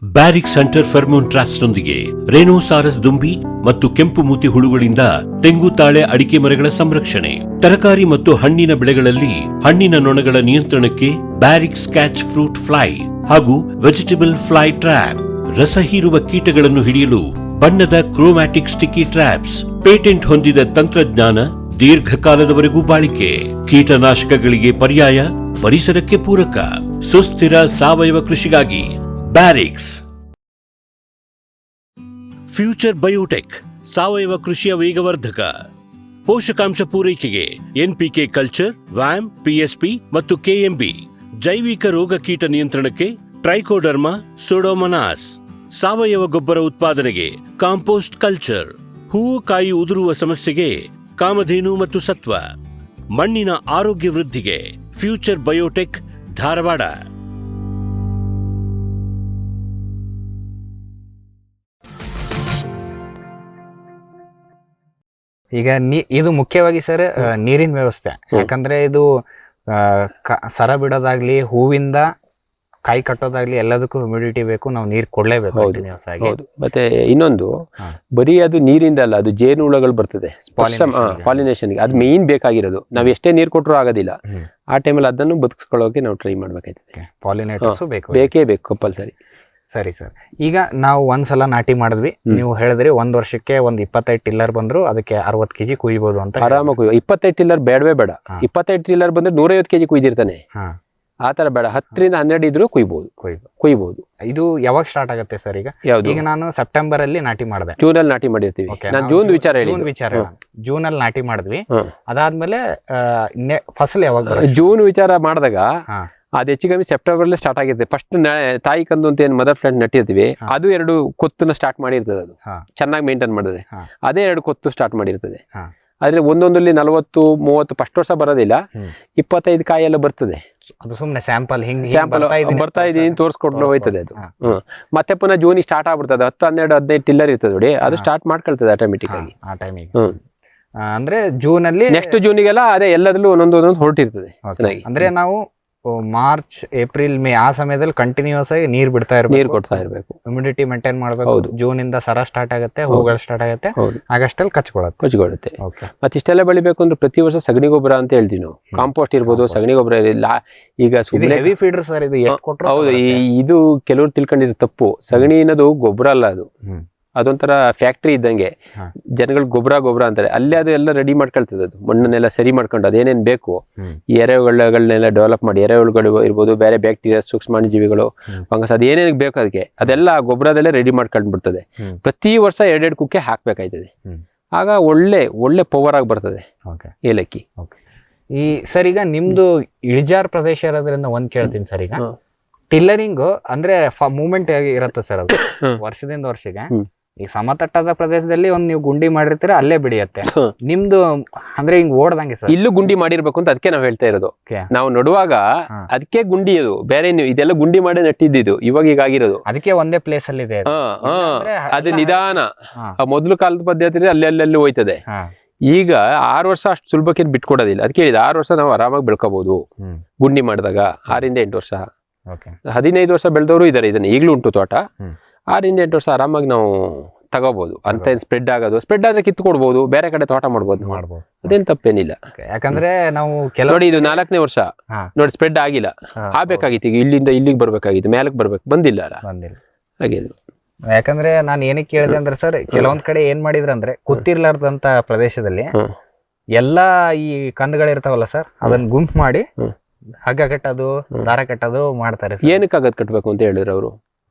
Barrix hunter pheromone ಟ್ರಾಪ್ಸ್ನೊಂದಿಗೆ ರೇನೋಸಾರಸ್ ದುಂಬಿ ಮತ್ತು ಕೆಂಪು ಮೂತಿ ಹುಳುಗಳಿಂದ ತೆಂಗು, ತಾಳೆ, ಅಡಿಕೆ ಮರಗಳ ಸಂರಕ್ಷಣೆ. ತರಕಾರಿ ಮತ್ತು ಹಣ್ಣಿನ ಬೆಳೆಗಳಲ್ಲಿ ಹಣ್ಣಿನ ನೊಣಗಳ ನಿಯಂತ್ರಣಕ್ಕೆ ಬ್ಯಾರಿಕ್ಸ್ ಕ್ಯಾಚ್ ಫ್ರೂಟ್ ಫ್ಲೈ ಹಾಗೂ ವೆಜಿಟೇಬಲ್ ಫ್ಲೈ ಟ್ರ್ಯಾಪ್. ರಸ ಹೀರುವ ಕೀಟಗಳನ್ನು ಹಿಡಿಯಲು ಬಣ್ಣದ ಕ್ರೋಮ್ಯಾಟಿಕ್ ಸ್ಟಿಕ್ಕಿ ಟ್ರ್ಯಾಪ್ಸ್. ಪೇಟೆಂಟ್ ಹೊಂದಿದ ತಂತ್ರಜ್ಞಾನ, ದೀರ್ಘಕಾಲದವರೆಗೂ ಬಾಳಿಕೆ. ಕೀಟನಾಶಕಗಳಿಗೆ ಪರ್ಯಾಯ, ಪರಿಸರಕ್ಕೆ ಪೂರಕ. ಸುಸ್ಥಿರ ಸಾವಯವ ಕೃಷಿಗಾಗಿ ಬ್ಯಾರಿಕ್ಸ್. ಫ್ಯೂಚರ್ ಬಯೋಟೆಕ್ ಸಾವಯವ ಕೃಷಿಯ ವೇಗವರ್ಧಕ. ಪೋಷಕಾಂಶ ಪೂರೈಕೆಗೆ ಎನ್ಪಿಕೆ ಕಲ್ಚರ್, ವ್ಯಾಮ್, ಪಿಎಸ್ಪಿ ಮತ್ತು ಕೆಎಂಬಿ. ಜೈವಿಕ ರೋಗ ಕೀಟ ನಿಯಂತ್ರಣಕ್ಕೆ ಟ್ರೈಕೋಡರ್ಮಾ, ಸೂಡೋಮೊನಾಸ್. ಸಾವಯವ ಗೊಬ್ಬರ ಉತ್ಪಾದನೆಗೆ ಕಾಂಪೋಸ್ಟ್ ಕಲ್ಚರ್. ಹೂವು ಕಾಯಿ ಉದುರುವ ಸಮಸ್ಯೆಗೆ ಕಾಮಧೇನು ಮತ್ತು ಸತ್ವ. ಮಣ್ಣಿನ ಆರೋಗ್ಯ ವೃದ್ಧಿಗೆ ಫ್ಯೂಚರ್ ಬಯೋಟೆಕ್, ಧಾರವಾಡ. ಈಗ ಇದು ಮುಖ್ಯವಾಗಿ ಸರ್ ನೀರಿನ ವ್ಯವಸ್ಥೆ. ಯಾಕಂದ್ರೆ ಇದು ಸರ ಬಿಡೋದಾಗ್ಲಿ, ಹೂವಿಂದ ಕಾಯಿ ಕಟ್ಟೋದಾಗ್ಲಿ ಎಲ್ಲದಕ್ಕೂ ಹ್ಯುಮಿಡಿಟಿ ಬೇಕು, ನಾವು ನೀರು ಕೊಡ್ಲೇಬೇಕು. ಹೌದು. ಮತ್ತೆ ಇನ್ನೊಂದು, ಬರೀ ಅದು ನೀರಿಂದ ಅಲ್ಲ, ಅದು ಜೇನು ಹುಳಗಳು ಬರ್ತದೆ ಪಾಲಿನೇಷನ್ಗೆ. ಅದು ಮೇನ್ ಬೇಕಾಗಿರೋದು. ನಾವ್ ಎಷ್ಟೇ ನೀರು ಕೊಟ್ಟರು ಆಗೋದಿಲ್ಲ. ಆ ಟೈಮಲ್ಲಿ ಅದನ್ನು ಬದುಕಿಸ್ಕೊಳ್ಳೋಕೆ ನಾವು ಟ್ರೈ ಮಾಡ್ಬೇಕಾಯ್ತದೆ. ಪಾಲಿನೇಟರ್ಸ್ ಬೇಕೇ ಬೇಕು, ಕಂಪಲ್ಸರಿ. ಸರಿ ಸರ್. ಈಗ ನಾವು ಒಂದ್ಸಲ ನಾಟಿ ಮಾಡಿದ್ವಿ, ನೀವು ಹೇಳಿದ್ರಿ 1 ವರ್ಷಕ್ಕೆ 25 ಟಿಲ್ಲರ್ ಬಂದ್ರು ಅದಕ್ಕೆ 60 ಕೆಜಿ ಕುಯ್ಬೋದು ಅಂತ. ಆರಾಮಾಗಿ 25 ಟಿಲ್ಲರ್ ಬೇಡವೇ ಬೇಡ. 25 ಟಿಲ್ಲರ್ ಬಂದ್ರೆ 150 ಕೆಜಿ ಕುಯ್ದಿರ್ತಾನೆ. ಆ ತರ ಬೇಡ, 10 ರಿಂದ 12 ಇದ್ರು ಕುಯ್ಬಹುದು. ಇದು ಯಾವಾಗ ಸ್ಟಾರ್ಟ್ ಆಗುತ್ತೆ ಸರ್? ಈಗ ನಾನು ಸೆಪ್ಟೆಂಬರ್ ಅಲ್ಲಿ ನಾಟಿ ಮಾಡಿದೆ, ಜೂನ್ ಅಲ್ಲಿ ನಾಟಿ ಮಾಡಿರ್ತೀವಿ. ನಾನು ಜೂನ್ ವಿಚಾರ ಜೂನ್ ಅಲ್ಲಿ ನಾಟಿ ಮಾಡಿದ್ವಿ. ಅದಾದ್ಮೇಲೆ ಫಸಲ್ ಯಾವಾಗ? ಜೂನ್ ವಿಚಾರ ಮಾಡಿದಾಗ ಅದು ಹೆಚ್ಚು ಕಮ್ಮಿ ಸೆಪ್ಟೆಂಬರ್ ಅಲ್ಲೇ ಸ್ಟಾರ್ಟ್ ಆಗಿರುತ್ತೆ. ಫಸ್ಟ್ ತಾಯಿ ಕಂದು ಅಂತ ಏನ್ ಮದರ್ ಪ್ಲಾಂಟ್ ನಟ್ಟಿರ್ತೀವಿ, ಅದು 2 ಕೊತ್ತನ್ನ ಸ್ಟಾರ್ಟ್ ಮಾಡಿರ್ತದೆ. ಅದು ಚೆನ್ನಾಗಿ ಮೇಂಟೈನ್ ಮಾಡಿದ್ರೆ ಅದೇ 2 ಕೊತ್ತು ಸ್ಟಾರ್ಟ್ ಮಾಡಿರ್ತದೆ. ಆದ್ರೆ ಒಂದೊಂದಲ್ಲಿ 40-30 ಫಸ್ಟ್ ವರ್ಷ ಬರೋದಿಲ್ಲ, 25 ಕಾಯಿ ಎಲ್ಲ ಬರ್ತದೆ. ಅದು ಸುಮ್ಮನೆ ಸ್ಯಾಂಪಲ್ ಬರ್ತಾ ಇದೀನಿ ತೋರಿಸ್ಕೊಂಡು ಹೋಯ್ತದೆ ಅದು. ಮತ್ತೆ ಪುನಃ ಜೂನಿಗೆ ಸ್ಟಾರ್ಟ್ ಆಗ್ಬಿಡ್ತದೆ. 10-12-15 ಟಿಲ್ಲರ್ ಇರ್ತದೆ ನೋಡಿ, ಅದು ಸ್ಟಾರ್ಟ್ ಮಾಡ್ಕೊಳ್ತದೆ ಆಟೋಮೆಟಿಕ್ ಆಗಿ ಆ ಟೈಮಿಗೆ. ಅಂದ್ರೆ ಜೂನ್ ಅಲ್ಲಿ ನೆಕ್ಸ್ಟ್ ಜೂನಿಗೆಲ್ಲ ಅದೇ ಎಲ್ಲದಲ್ಲೂ ಒಂದೊಂದು ಹೊರಟಿರ್ತದೆ. ಅಂದ್ರೆ ನಾವು ಮಾರ್ಚ್, ಏಪ್ರಿಲ್, ಮೇ ಆ ಸಮಯದಲ್ಲಿ ಕಂಟಿನ್ಯೂಸ್ ಆಗಿ ನೀರ್ ಬಿಡ್ತಾ ಇರ್ಬೇಕು, ನೀರ್ ಕೊಡ್ತಾ ಇರ್ಬೇಕು, ಹ್ಯುಮಿಡಿಟಿ ಮೇಂಟೈನ್ ಮಾಡ್ಬೇಕು. ಜೂನ್ ಇಂದ ಸರ ಸ್ಟಾರ್ಟ್ ಆಗುತ್ತೆ, ಹೂಗಳು ಸ್ಟಾರ್ಟ್ ಆಗುತ್ತೆ, ಆಗಸ್ಟ್ ಅಲ್ಲಿ ಕಚ್ಕೊಳ್ಳುತ್ತೆ. ಮತ್ತೆ ಇಷ್ಟೆಲ್ಲ ಬೆಳಿಬೇಕು ಅಂದ್ರೆ ಪ್ರತಿ ವರ್ಷ ಸಗಣಿ ಗೊಬ್ಬರ ಅಂತ ಹೇಳ್ತೀವಿ ನಾವು. ಕಾಂಪೋಸ್ಟ್ ಇರ್ಬೋದು, ಸಗಣಿ ಗೊಬ್ಬರ ಇರಲಿಲ್ಲ. ಈಗ ಹೆವಿ ಫೀಡರ್ ಸರ್ ಇದು, ಎಷ್ಟು ಕೊಟ್ಟರು. ಹೌದು, ಇದು ಕೆಲವರು ತಿಳ್ಕೊಂಡಿರೋ ತಪ್ಪು. ಸಗಣಿ ಅನ್ನೋದು ಗೊಬ್ಬರ ಅಲ್ಲ, ಅದು ಅದೊಂಥರ ಫ್ಯಾಕ್ಟ್ರಿ ಇದ್ದಂಗೆ. ಜನಗಳು ಗೊಬ್ಬರ ಅಂತಾರೆ. ಅಲ್ಲೇ ಅದು ಎಲ್ಲ ರೆಡಿ ಮಾಡ್ಕೊಳ್ತದೆ. ಅದು ಮಣ್ಣನ್ನೆಲ್ಲ ಸರಿ ಮಾಡ್ಕೊಂಡು ಅದೇನೇನ್ ಬೇಕು ಈ ಎರೆಹುಳುಗಳನ್ನೆಲ್ಲ ಡೆವಲಪ್ ಮಾಡಿ, ಎರೆಹುಳುಗಳು ಇರ್ಬೋದು, ಬೇರೆ ಬ್ಯಾಕ್ಟೀರಿಯಾ, ಸೂಕ್ಷ್ಮಾಣುಜೀವಿಗಳು, ಫಂಗಸ್, ಅದೇನೇನ್ ಬೇಕು ಅದಕ್ಕೆ ಅದೆಲ್ಲ ಗೊಬ್ಬರದಲ್ಲೇ ರೆಡಿ ಮಾಡ್ಕೊಂಡು ಬಿಡ್ತದೆ. ಪ್ರತಿ ವರ್ಷ 2 ಕುಕ್ಕೆ ಹಾಕ್ಬೇಕಾಯ್ತದೆ. ಆಗ ಒಳ್ಳೆ ಪವರ್ ಆಗಿ ಬರ್ತದೆ ಏಲಕ್ಕಿ. ಈ ಸರ್ ಈಗ ನಿಮ್ದು ಇಳಿಜಾರ್ ಪ್ರದೇಶ ಇರೋದ್ರಿಂದ ಒಂದ್ ಕೇಳ್ತೀನಿ ಸರ್. ಈಗ ಟಿಲ್ಲರಿಂಗ್ ಅಂದ್ರೆ ಮೂವ್ಮೆಂಟ್ ಇರುತ್ತೆ ಸರ್, ಅದು ವರ್ಷದಿಂದ ವರ್ಷಕ್ಕೆ. ಈ ಸಮತಟ್ಟಾದ ಪ್ರದೇಶದಲ್ಲಿ ನೀವು ಗುಂಡಿ ಮಾಡಿರ್ತೀರ, ಅಲ್ಲೇ ಬೆಳೆಯುತ್ತೆ. ನಿಮ್ದು ಅಂದ್ರೆ ಹಿಂಗ್ ಓಡ್ದಂಗೆ ಸರ್, ಇಲ್ಲೂ ಗುಂಡಿ ಮಾಡಿರ್ಬೇಕು ಅಂತ ಅದಕ್ಕೆ ನಾವು ಹೇಳ್ತಾ ಇರೋದು. ನಾವು ನಡುವಾಗ ಅದಕ್ಕೆ ಗುಂಡಿ, ಅದು ಬೇರೆ ಇದೆಲ್ಲ ಗುಂಡಿ ಮಾಡಿ ನಟ್ಟಿದ್ದು, ಇವಾಗ ಈಗ ಆಗಿರೋದು ಅದಕ್ಕೆ ಒಂದೇ ಪ್ಲೇಸ್ ಅಲ್ಲಿ ಇದೆ. ಅದು ನಿಧಾನ. ಮೊದ್ಲು ಕಾಲದ ಪದ್ಧತಿ ಅಲ್ಲೆಲ್ಲಿ ಹೋಯ್ತದೆ. ಈಗ 6 ವರ್ಷ ಅಷ್ಟು ಸುಲಭಕ್ಕೆ ಬಿಟ್ಕೊಡೋದಿಲ್ಲ. ಅದಕ್ಕೆ ಹೇಳಿದ 6 ವರ್ಷ ನಾವು ಆರಾಮಾಗಿ ಬೆಳ್ಕೋಬಹುದು ಗುಂಡಿ ಮಾಡಿದಾಗ. 6-8 ವರ್ಷ, 15 ವರ್ಷ ಬೆಳೆದವರು ಇದಾರೆ. ಇದನ್ನ ಈಗಲೂ ಉಂಟು ತೋಟ. 6-8 ವರ್ಷ ಆರಾಮಾಗಿ ನಾವು ತಗೋಬಹುದು. ಅಂತ ಸ್ಪ್ರೆಡ್ ಆದ್ರೆ ಕಿತ್ಕೊಡ್ಬಹುದು, ಬೇರೆ ಕಡೆ ತೋಟ ಮಾಡ್ಬೋದು. ಅದೇನ್ ತಪ್ಪೇನಿಲ್ಲ. ಯಾಕಂದ್ರೆ ನಾವು ನೋಡಿ, ಇದು 4ನೇ ವರ್ಷ ನೋಡಿ, ಸ್ಪ್ರೆಡ್ ಆಗಿಲ್ಲ. ಆಗ್ಬೇಕಾಗಿತ್ತು, ಈಗ ಇಲ್ಲಿಂದ ಇಲ್ಲಿಗೆ ಬರ್ಬೇಕಾಗಿತ್ತು, ಮೇಲಕ್ಕೆ ಬರ್ಬೇಕು, ಬಂದಿಲ್ಲ ಹಾಗೆ. ಯಾಕಂದ್ರೆ ನಾನು ಏನಕ್ಕೆ ಕೇಳಿದೆ ಅಂದ್ರೆ ಸರ್, ಕೆಲವೊಂದ್ ಕಡೆ ಏನ್ ಮಾಡಿದ್ರ ಅಂದ್ರೆ ಗೊತ್ತಿರ್ಲಾರ್ದಂತ ಪ್ರದೇಶದಲ್ಲಿ ಎಲ್ಲಾ ಈ ಕಂದಗಳಿರ್ತಾವಲ್ಲ ಸರ್, ಅದನ್ನ ಗುಂಪು ಮಾಡಿ ಹಗ್ಗ ಕಟ್ಟೋದು, ದಾರ ಕಟ್ಟೋದು ಮಾಡ್ತಾರೆ. ಏನಕ್ಕೆ ಹಗ್ಗ ಕಟ್ಟಬೇಕು ಅಂತ ಹೇಳಿದ್ರು ಅವರು?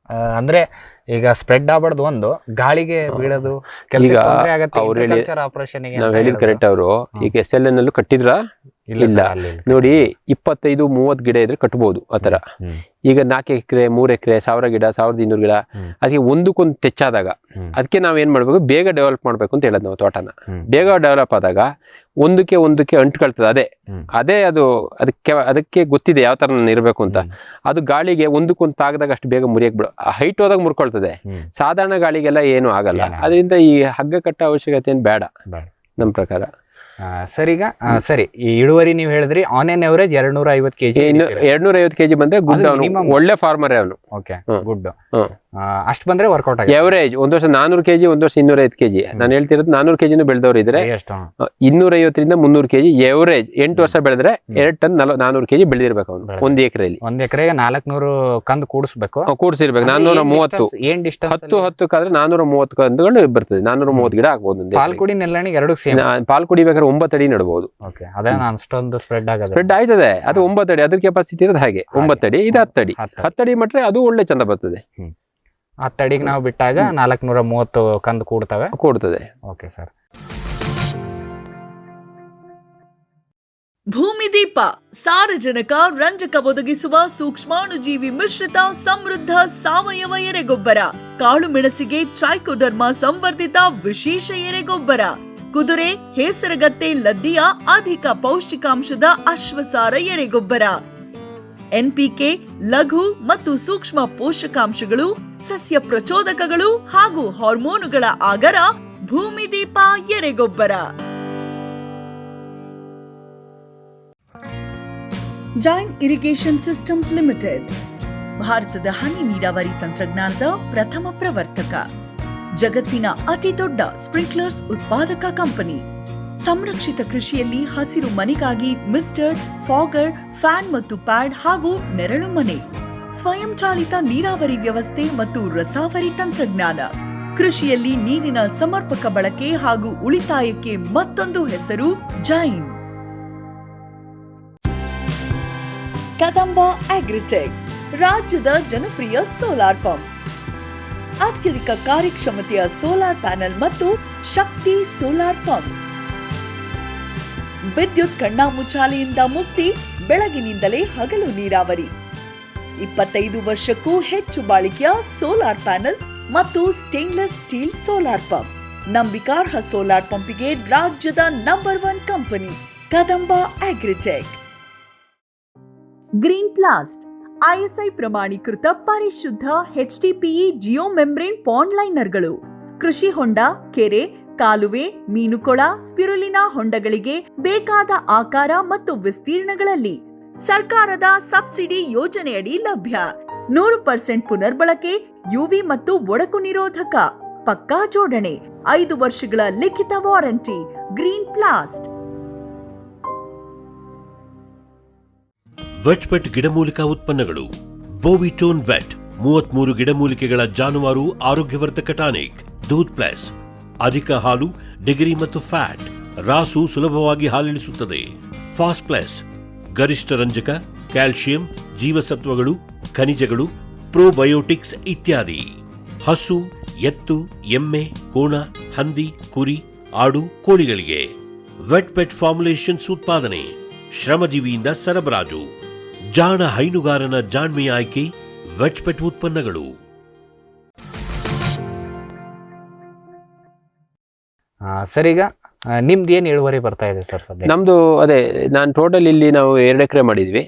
ಅಂದ್ರೆ ಈಗ ಸ್ಪ್ರೆಡ್ ಆಗ್ಬಾರ್ದು, ಒಂದು ಗಾಳಿಗೆ ಬೀಳೋದು. ಆಪರೇಷನ್ ನಾವ್ ಹೇಳಿದ್ ಕರೆಕ್ಟ್. ಅವರು ಈಗ SLN ಅಲ್ಲೂ ಕಟ್ಟಿದ್ರ ಇಲ್ಲ. ನೋಡಿ 25-30 ಗಿಡ ಇದ್ರೆ ಕಟ್ಬೋದು ಆತರ. ಈಗ 4 ಎಕರೆ 3 ಎಕರೆ 1000 ಗಿಡ 1200 ಗಿಡ ಅದಕ್ಕೆ ಒಂದಕ್ಕೊಂದು ಟಚ್ ಆದಾಗ ಅದಕ್ಕೆ ನಾವೇನ್ ಮಾಡ್ಬೇಕು, ಬೇಗ ಡೆವಲಪ್ ಮಾಡ್ಬೇಕು ಅಂತ ಹೇಳೋದು ನಾವು ತೋಟನ. ಬೇಗ ಡೆವಲಪ್ ಆದಾಗ ಒಂದಕ್ಕೆ ಅಂಟ್ಕೊಳ್ತದೆ. ಅದೇ ಅದು ಅದಕ್ಕೆ ಗೊತ್ತಿದೆ ಯಾವ ತರ ನಾನು ಇರಬೇಕು ಅಂತ. ಅದು ಗಾಳಿಗೆ ಒಂದಕ್ಕೊಂದು ತಾಗದಾಗ ಅಷ್ಟು ಬೇಗ ಮುರಿಯಕ್ ಬಿಡ, ಹೈಟ್ ಹೋದಾಗ ಮುರ್ಕೊಳ್ತದೆ. ಸಾಧಾರಣ ಗಾಳಿಗೆಲ್ಲ ಏನು ಆಗಲ್ಲ. ಅದರಿಂದ ಈ ಹಗ್ಗ ಕಟ್ಟ ಅವಶ್ಯಕತೆ ಏನ್ ಬೇಡ ನಮ್ಮ ಪ್ರಕಾರ. ಸರಿಗ ಸರಿ, ಈ ಇಳುವರಿ ನೀವು ಹೇಳಿದ್ರಿ on N average 250 kg. 250 kg ಬಂದ್ರೆ ಗುಡ್, ಒಳ್ಳೆ ಫಾರ್ಮರ್ ಅವನು. Okay, good. ಅಷ್ಟು ಬಂದ್ರೆ ವರ್ಕೌಟ್ ಆಗುತ್ತೆ. ಎವರೇಜ್ ಒಂದ್ ವರ್ಷ 400 kg, ಒಂದ್ ವರ್ಷ 250 kg. ನಾನು ಹೇಳ್ತಿರೋದು 400 kg ಬೆಳೆದವ್ರು ಇದ್ರೆ 250ರಿಂದ 300 kg ಎವರೇಜ್ 8 ವರ್ಷ ಬೆಳೆದ್ರೆ 2 ಟನ್ 400 kg ಬೆಳೆದಿರ್ಬೇಕು ಅವನು ಒಂದ್ ಎಕರೆಯಲ್ಲಿ. ಒಂದ್ ಎಕರೆಗೆ 400 ಕಂದು ಕೂಡಿಸ್ಬೇಕು. ಕೂಡಿಸಿರ್ಬೇಕು. 430 ಏನ್ ಡಿಸ್ಟೆನ್ಸ್ 10 ಕಾದ್ರೆ 430 ಕಂದುಗಳು ಬರ್ತದೆ. 430 ಗಿಡ ಆಗ್ಬೋದು. ಪಾಲ್ಕುಡಿ ನೆಲ್ಲಣಿಗೆ ಎರಡು ಸೇಮ್. ಪಾಲ್ಕುಡಿ ಬೇಕಾದ್ರೆ 9 ಅಡಿ ನಡಬಹುದು. ಅದೇ ಅಷ್ಟೊಂದು ಸ್ಪ್ರೆಡ್ ಆಗೋದು. ಸ್ಪ್ರೆಡ್ ಆಯ್ತದೆ. ಅದು 9 ಅಡಿ, ಅದ್ರ ಕೆಪಾಸಿಟಿ ಇರೋದು ಹಾಗೆ 9 ಅಡಿ, ಇದು 10 ಅಡಿ. 10 ಅಡಿ ಮಟ್ರೆ ಅದು ಒಳ್ಳೆ ಚಂದ ಬರ್ತದೆ. 10 ಅಡಿಗೆ ನಾವು ಬಿಟ್ಟಾಗ 430 ಕಂದು ಕೂಡ್ತದೆ. Okay sir. ಭೂಮಿದೀಪ ಸಾರಜನಕ ರಂಜಕ ಒದಗಿಸುವ ಸೂಕ್ಷ್ಮಾಣುಜೀವಿ ಮಿಶ್ರಿತ ಸಮೃದ್ಧ ಸಾವಯವ ಎರೆಗೊಬ್ಬರ. ಕಾಳು ಮೆಣಸಿಗೆ ಟ್ರೈಕೋಡರ್ಮಾ ಸಂವರ್ಧಿತ ವಿಶೇಷ ಎರೆಗೊಬ್ಬರ. ಕುದುರೆ, ಹೇಸರಗತ್ತೆ, ಲದ್ದಿಯ ಅಧಿಕ ಪೌಷ್ಟಿಕಾಂಶದ ಅಶ್ವಸಾರ ಎರೆಗೊಬ್ಬರ. ಎನ್ಪಿಕೆ, ಲಘು ಮತ್ತು ಸೂಕ್ಷ್ಮ ಪೋಷಕಾಂಶಗಳು, ಸಸ್ಯ ಪ್ರಚೋದಕಗಳು ಹಾಗೂ ಹಾರ್ಮೋನುಗಳ ಆಗರ ಭೂಮಿದೀಪ ಎರೆಗೊಬ್ಬರ. ಜೈನ್ ಇರಿಗೇಷನ್ ಸಿಸ್ಟಮ್ಸ್ ಲಿಮಿಟೆಡ್ ಭಾರತದ ಹನಿ ನೀರಾವರಿ ತಂತ್ರಜ್ಞಾನದ ಪ್ರಥಮ ಪ್ರವರ್ತಕ. ಜಗತ್ತಿನ ಅತಿ ದೊಡ್ಡ ಸ್ಪ್ರಿಂಕ್ಲರ್ಸ್ ಉತ್ಪಾದಕ ಕಂಪನಿ. ಸಂರಕ್ಷಿತ ಕೃಷಿಯಲ್ಲಿ ಹಸಿರು ಮನೆಗಾಗಿ ಮಿಸ್ಟರ್, ಫಾಗರ್, ಫ್ಯಾನ್ ಮತ್ತು ಪ್ಯಾಡ್ ಹಾಗೂ ನೆರಳು ಮನೆ. ಸ್ವಯಂಚಾಲಿತ ನೀರಾವರಿ ವ್ಯವಸ್ಥೆ ಮತ್ತು ರಸಾವರಿ ತಂತ್ರಜ್ಞಾನ. ಕೃಷಿಯಲ್ಲಿ ನೀರಿನ ಸಮರ್ಪಕ ಬಳಕೆ ಹಾಗೂ ಉಳಿತಾಯಕ್ಕೆ ಮತ್ತೊಂದು ಹೆಸರು ಜೈನ್. ಕದಂಬ ಅಗ್ರಿಟೆಕ್ ರಾಜ್ಯದ ಜನಪ್ರಿಯ ಸೋಲಾರ್ ಪಂಪ್. ಅತ್ಯಧಿಕ ಕಾರ್ಯಕ್ಷಮತೆಯ ಸೋಲಾರ್ ಪ್ಯಾನೆಲ್ ಮತ್ತು ಶಕ್ತಿ ಸೋಲಾರ್ ಪಂಪ್. ವಿದ್ಯುತ್ ಕಣ್ಣಾಮುಚ್ಚಾಲೆಯಿಂದ ಮುಕ್ತಿ, ಬೆಳಗಿನಿಂದಲೇ ಹಗಲು ನೀರಾವರಿ. 25 ವರ್ಷಕ್ಕೂ ಹೆಚ್ಚು ಬಾಳಿಕೆಯ ಸೋಲಾರ್ ಪ್ಯಾನೆಲ್ ಮತ್ತು ಸ್ಟೇನ್ಲೆಸ್ ಸ್ಟೀಲ್ ಸೋಲಾರ್ ಪಂಪ್. ನಂಬಿಕಾರ್ಹ ಸೋಲಾರ್ ಪಂಪಿಗೆ ರಾಜ್ಯದ number 1 company Kadamba agritech. Green plast ISI ಪ್ರಮಾಣೀಕೃತ ಪರಿಶುದ್ಧ HDPE ಜಿಯೋ ಮೆಂಬ್ರೇನ್ ಪಾಂಡ್ ಲೈನರ್ಗಳು. ಕೃಷಿ ಹೊಂಡ, ಕೆರೆ, ಕಾಲುವೆ, ಮೀನುಕೊಳ, ಸ್ಪಿರುಲಿನಾ ಹೊಂಡಗಳಿಗೆ ಬೇಕಾದ ಆಕಾರ ಮತ್ತು ವಿಸ್ತೀರ್ಣಗಳಲ್ಲಿ ಸರ್ಕಾರದ ಸಬ್ಸಿಡಿ ಯೋಜನೆಯಡಿ ಲಭ್ಯ. 100% ಪುನರ್ಬಳಕೆ, UV ಮತ್ತು ಒಡಕು ನಿರೋಧಕ, ಪಕ್ಕಾ ಜೋಡಣೆ, 5 ವರ್ಷಗಳ ಲಿಖಿತ ವಾರಂಟಿ. ಗ್ರೀನ್ ಪ್ಲಾಸ್ಟ್. ವೆಟ್ಪೆಟ್ ಗಿಡಮೂಲಿಕಾ ಉತ್ಪನ್ನಗಳು. ಬೋವಿಟೋನ್ ವೆಟ್ 33 ಗಿಡಮೂಲಿಕೆಗಳ ಜಾನುವಾರು ಆರೋಗ್ಯವರ್ಧಕ ಟಾನಿಕ್. ದೂದ್ ಪ್ಲಸ್ ಅಧಿಕ ಹಾಲು, ಡಿಗ್ರಿ ಮತ್ತು ಫ್ಯಾಟ್, ರಾಸು ಸುಲಭವಾಗಿ ಹಾಲಿಳಿಸುತ್ತದೆ. ಫಾಸ್ಟ್ ಪ್ಲಸ್ ಗರಿಷ್ಠ ರಂಜಕ, ಕ್ಯಾಲ್ಸಿಯಂ, ಜೀವಸತ್ವಗಳು, ಖನಿಜಗಳು, ಪ್ರೋಬಯೋಟಿಕ್ಸ್ ಇತ್ಯಾದಿ. ಹಸು, ಎತ್ತು, ಎಮ್ಮೆ, ಕೋಣ, ಹಂದಿ, ಕುರಿ, ಆಡು, ಕೋಳಿಗಳಿಗೆ. ವೆಟ್ಪೆಟ್ ಫಾರ್ಮುಲೇಷನ್ಸ್ ಉತ್ಪಾದನೆ, ಶ್ರಮಜೀವಿಯಿಂದ ಸರಬರಾಜು. ಜಾಣ ಹೈನುಗಾರನ ಜಾಣ್ಮೆಯ ಆಯ್ಕೆ ವೆಟ್ಪೆಟ್ ಉತ್ಪನ್ನಗಳು. ಸರ್, ಈಗ ನಿಮ್ದು ಏನು ಇಳುವರಿ ಬರ್ತಾ ಇದೆ ಸರ್? ನಮ್ದು ಅದೇ, ನಾನು ಟೋಟಲ್ ಇಲ್ಲಿ ನಾವು 2 ಎಕರೆ ಮಾಡಿದ್ವಿ.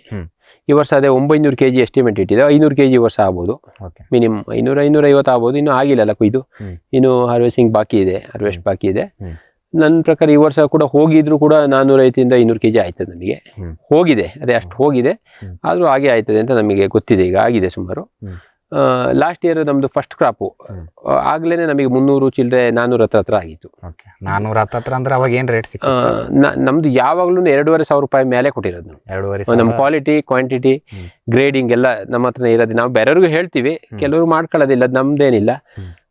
ಈ ವರ್ಷ ಅದೇ 900 kg ಎಸ್ಟಿಮೇಟ್ ಇಟ್ಟಿದೆ. 500 kg ವರ್ಷ ಆಗ್ಬೋದು, ಮಿನಿಮಮ್ 500-550 ಆಗ್ಬೋದು. ಇನ್ನೂ ಆಗಿಲ್ಲ ಕೊಯ್ದು, ಇನ್ನು ಹಾರ್ವೆಸ್ಟಿಂಗ್ ಬಾಕಿ ಇದೆ. ನನ್ನ ಪ್ರಕಾರ ಈ ವರ್ಷ ಕೂಡ ಹೋಗಿದ್ರು ಕೂಡ 450-500 kg ಆಯ್ತದೆ ನಮಗೆ. ಹೋಗಿದೆ, ಅದೇ ಅಷ್ಟು ಹೋಗಿದೆ. ಆದ್ರೂ ಹಾಗೆ ಆಯ್ತದೆ ಅಂತ ನಮಗೆ ಗೊತ್ತಿದೆ. ಈಗ ಆಗಿದೆ ಸುಮಾರು. ಲಾಸ್ಟ್ ಇಯರ್ ನಮ್ದು ಫಸ್ಟ್ ಕ್ರಾಪು ಆಗ್ಲೇನೆ ನಮಗೆ 300 ಚಿಲ್ಲರೆ 400 ಹತ್ರ ಆಗಿತ್ತು. 400 ಅಂದ್ರೆ ಅವಾಗ ಏನ್ ರೇಟ್ ಸಿಕ್ಕಿತ್ತು? ನಮ್ದು ಯಾವಾಗ್ಲೂ 2,500 ರೂಪಾಯಿ ಮೇಲೆ ಕೊಟ್ಟಿರೋದು ನಾವು. ನಮ್ಮ ಕ್ವಾಲಿಟಿ, ಕ್ವಾಂಟಿಟಿ, ಗ್ರೇಡಿಂಗ್ ಎಲ್ಲ ನಮ್ಮ ಹತ್ರ ಇರೋದು. ನಾವು ಬೇರೆಯವ್ರಿಗೂ ಹೇಳ್ತೀವಿ, ಕೆಲವರು ಮಾಡ್ಕೊಳ್ಳೋದಿಲ್ಲ, ಅದು ನಮ್ದೇನಿಲ್ಲ.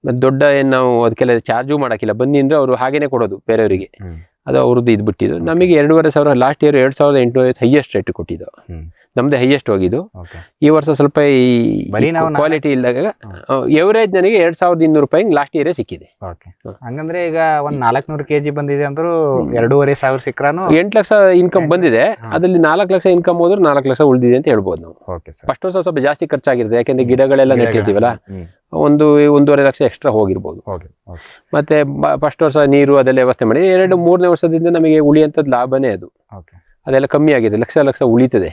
ಮತ್ತೆ ದೊಡ್ಡ ಏನ್ ನಾವು ಅದಕ್ಕೆಲ್ಲ ಚಾರ್ಜು ಮಾಡಕ್ಕಿಲ್ಲ. ಬನ್ನಿ ಅಂದ್ರೆ ಅವರು ಹಾಗೇನೆ ಕೊಡೋದು ಬೇರೆಯವರಿಗೆ, ಅದು ಅವ್ರದ್ದು ಇದು ಬಿಟ್ಟಿದ್ದು. ನಮಗೆ 2,500, ಲಾಸ್ಟ್ ಇಯರ್ 2,850 ಹೈಯೆಸ್ಟ್ ರೇಟ್ ಕೊಟ್ಟಿದ್ದು. ನಮ್ದು ಹೈಯೆಸ್ಟ್ ಹೋಗಿದ್ದು. ಓಕೆ. ಈ ವರ್ಷ ಸ್ವಲ್ಪ ಈ ಬರೀ ನಾವು ಕ್ವಾಲಿಟಿ ಇಲ್ಲದಾಗ ಎವರೇಜ್ ನನಗೆ 2200 ರೂಪಾಯಿ ಲಾಸ್ಟ್ ಇಯರೇ ಸಿಕ್ಕಿದೆ. ಓಕೆ. ಹಂಗಂದ್ರೆ ಈಗ ಒಂದ್ 400 kg ಬಂದಿದೆ ಅಂದ್ರೂ 2,500 ಸಿಕ್ರಾನು 8 ಲಕ್ಷ ಇನ್ಕಮ್ ಬಂದಿದೆ. ಅದ್ರಲ್ಲಿ 4 ಲಕ್ಷ ಇನ್ಕಮ್ ಹೋದ್ರೆ 4 ಲಕ್ಷ ಉಳಿದಿದೆ ಅಂತ ಹೇಳ್ಬೋದು ನಾವು. Okay sir. ಫಸ್ಟ್ ವರ್ಷ ಸ್ವಲ್ಪ ಜಾಸ್ತಿ ಖರ್ಚಾಗಿರುತ್ತೆ, ಯಾಕೆಂದ್ರೆ ಗಿಡಗಳೆಲ್ಲ ನೆಟ್ಟಿರ್ತೀವಲ್ಲ, 1.5 ಲಕ್ಷ ಎಕ್ಸ್ಟ್ರಾ ಹೋಗಿರ್ಬೋದು. ಮತ್ತೆ ಫಸ್ಟ್ ವರ್ಷ ನೀರು ಅದೆಲ್ಲ ವ್ಯವಸ್ಥೆ ಮಾಡಿ 2-3ನೇ ವರ್ಷದಿಂದ ನಮಗೆ ಉಳಿಯಂಥದ್ದು ಲಾಭನೇ ಅದು. ಅದೆಲ್ಲ ಕಮ್ಮಿ ಆಗಿದೆ, ಲಕ್ಷ ಉಳಿತದೆ.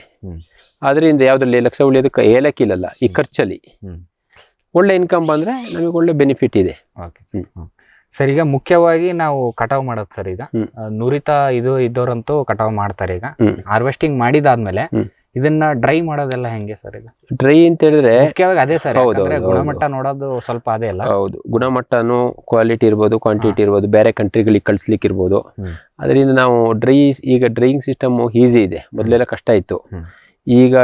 ಅದರಿಂದ ಯಾವ್ದ್ರಲ್ಲಿ ಲಕ್ಷ ಉಳಿಯೋದಕ್ಕೆ ಏಲಕ್ಕಿ ಇಲ್ಲಲ್ಲ, ಈ ಖರ್ಚಲ್ಲಿ ಒಳ್ಳೆ ಇನ್ಕಮ್ ಬಂದ್ರೆ ನಮಗೆ ಒಳ್ಳೆ ಬೆನಿಫಿಟ್ ಇದೆ. ಸರ್, ಈಗ ಮುಖ್ಯವಾಗಿ ನಾವು ಕಟಾವ್ ಮಾಡೋದು ಸರ್, ಈಗ ನುರಿತ ಇದ್ದವರಂತೂ ಕಟಾವ್ ಮಾಡ್ತಾರೆ. ಈಗ ಹಾರ್ವೆಸ್ಟಿಂಗ್ ಮಾಡಿದಾದ್ಮೇಲೆ ಇದನ್ನ ಡ್ರೈ ಮಾಡೋದೆಲ್ಲ ಹೆಂಗೆ ಸರ್? ಈಗ ಡ್ರೈ ಅಂತ ಹೇಳಿದ್ರೆ ಮುಖ್ಯವಾಗಿ ಅದೇ ಸರ್, ಗುಣಮಟ್ಟ ನೋಡೋದು ಸ್ವಲ್ಪ ಅದೇ ಅಲ್ಲ. ಹೌದು, ಗುಣಮಟ್ಟನು ಕ್ವಾಲಿಟಿ ಇರ್ಬೋದು, ಕ್ವಾಂಟಿಟಿ ಇರ್ಬೋದು, ಬೇರೆ ಕಂಟ್ರಿಗಳಿಗೆ ಕಳ್ಸ್ಲಿಕ್ಕೆ ಇರ್ಬೋದು. ಅದರಿಂದ ನಾವು ಈಗ ಡ್ರೈಯಿಂಗ್ ಸಿಸ್ಟಮ್ ಈಸಿ ಇದೆ, ಮೊದಲೆಲ್ಲ ಕಷ್ಟ ಇತ್ತು. ಈಗ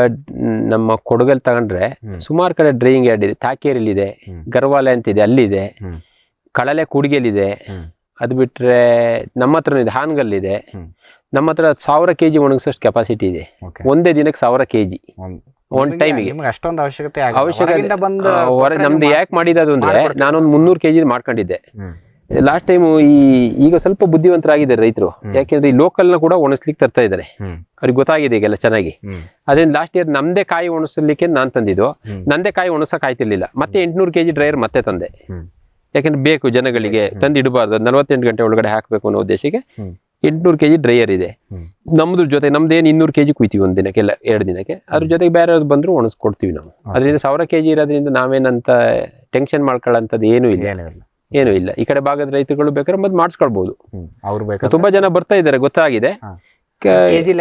ನಮ್ಮ ಕೊಡಗಲ್ಲಿ ತಗೊಂಡ್ರೆ ಸುಮಾರು ಕಡೆ ಡ್ರೈಯಿಂಗ್ ಯಾರ್ಡ್ ಇದೆ. ತಾಕೇರಿಲಿದೆ, ಗರ್ವಾಲೆ ಅಂತಿದೆ, ಅಲ್ಲಿದೆ. ಕಳಲೆ ಕೂಡಿಗೆಲಿದೆ. ಅದು ಬಿಟ್ರೆ ನಮ್ಮ ಹತ್ರ ಇದೆ, ಹಾನಗಲ್ಲಿದೆ. ನಮ್ಮ ಹತ್ರ 1000 kg ಒಣಗಿಸೋಷ್ಟು ಕೆಪಾಸಿಟಿ ಇದೆ. ಒಂದೇ ದಿನಕ್ಕೆ 1000 kg ಒನ್ ಟೈಮಿಗೆ. ಅಷ್ಟೊಂದು ಅವಶ್ಯಕತೆ ನಮ್ದು ಯಾಕೆ ಮಾಡಿದ್ದು ಅಂದ್ರೆ, ನಾನೊಂದು 300 kg ಮಾಡ್ಕೊಂಡಿದ್ದೆ ಲಾಸ್ಟ್ ಟೈಮ್. ಈಗ ಸ್ವಲ್ಪ ಬುದ್ಧಿವಂತರಾಗಿದ್ದಾರೆ ರೈತರು, ಯಾಕೆಂದ್ರೆ ಈ ಲೋಕಲ್ ನ ಕೂಡ ಒಣಗಿಸ್ಲಿಕ್ಕೆ ತರ್ತಾ ಇದಾರೆ. ಅವ್ರಿಗೆ ಗೊತ್ತಾಗಿದೆ ಈಗೆಲ್ಲ ಚೆನ್ನಾಗಿ. ಅದ್ರಿಂದ ಲಾಸ್ಟ್ ಇಯರ್ ನಮ್ದೇ ಕಾಯಿ ಒಣಗಿಸ್ಲಿಕ್ಕೆ ನಾನ್ ತಂದಿದ್ದು, ನಂದೇ ಕಾಯಿ ಒಣಸಕ್ ಆಯ್ತಿರ್ಲಿಲ್ಲ. ಮತ್ತೆ 800 kg ಡ್ರೈಯರ್ ಮತ್ತೆ ತಂದೆ, ಯಾಕಂದ್ರೆ ಬೇಕು ಜನಗಳಿಗೆ, ತಂದು ಇಡಬಾರ್ದು, 48 ಗಂಟೆ ಒಳಗಡೆ ಹಾಕ್ಬೇಕು ಅನ್ನೋ ಉದ್ದೇಶಕ್ಕೆ 800 kg ಡ್ರೈಯರ್ ಇದೆ. ನಮ್ದ್ರ ಜೊತೆ ನಮ್ದೇನು 200 kg ಕುಯ್ತೀವಿ ಒಂದ್ ದಿನಕ್ಕೆ, 2 ದಿನಕ್ಕೆ. ಅದ್ರ ಜೊತೆಗೆ ಬೇರೆ ಬಂದ್ರು ಒಣಗಿಸ್ಕೊಡ್ತೀವಿ ನಾವು. ಅದರಿಂದ 1000 kg ಇರೋದ್ರಿಂದ ನಾವೇನಂತ ಟೆನ್ಷನ್ ಮಾಡ್ಕೊಳ್ಳೋಂಥದ್ದು ಏನೂ ಇಲ್ಲ. ಈ ಕಡೆ ಭಾಗದ ರೈತರುಗಳು ಬೇಕಾದ್ರೆ ಮತ್ತೆ ಮಾಡಿಸ್ಕೊಳ್ಬಹುದು. ತುಂಬಾ ಜನ ಬರ್ತಾ ಇದಾರೆ, ಗೊತ್ತಾಗಿದೆ. ಕೆಜಿ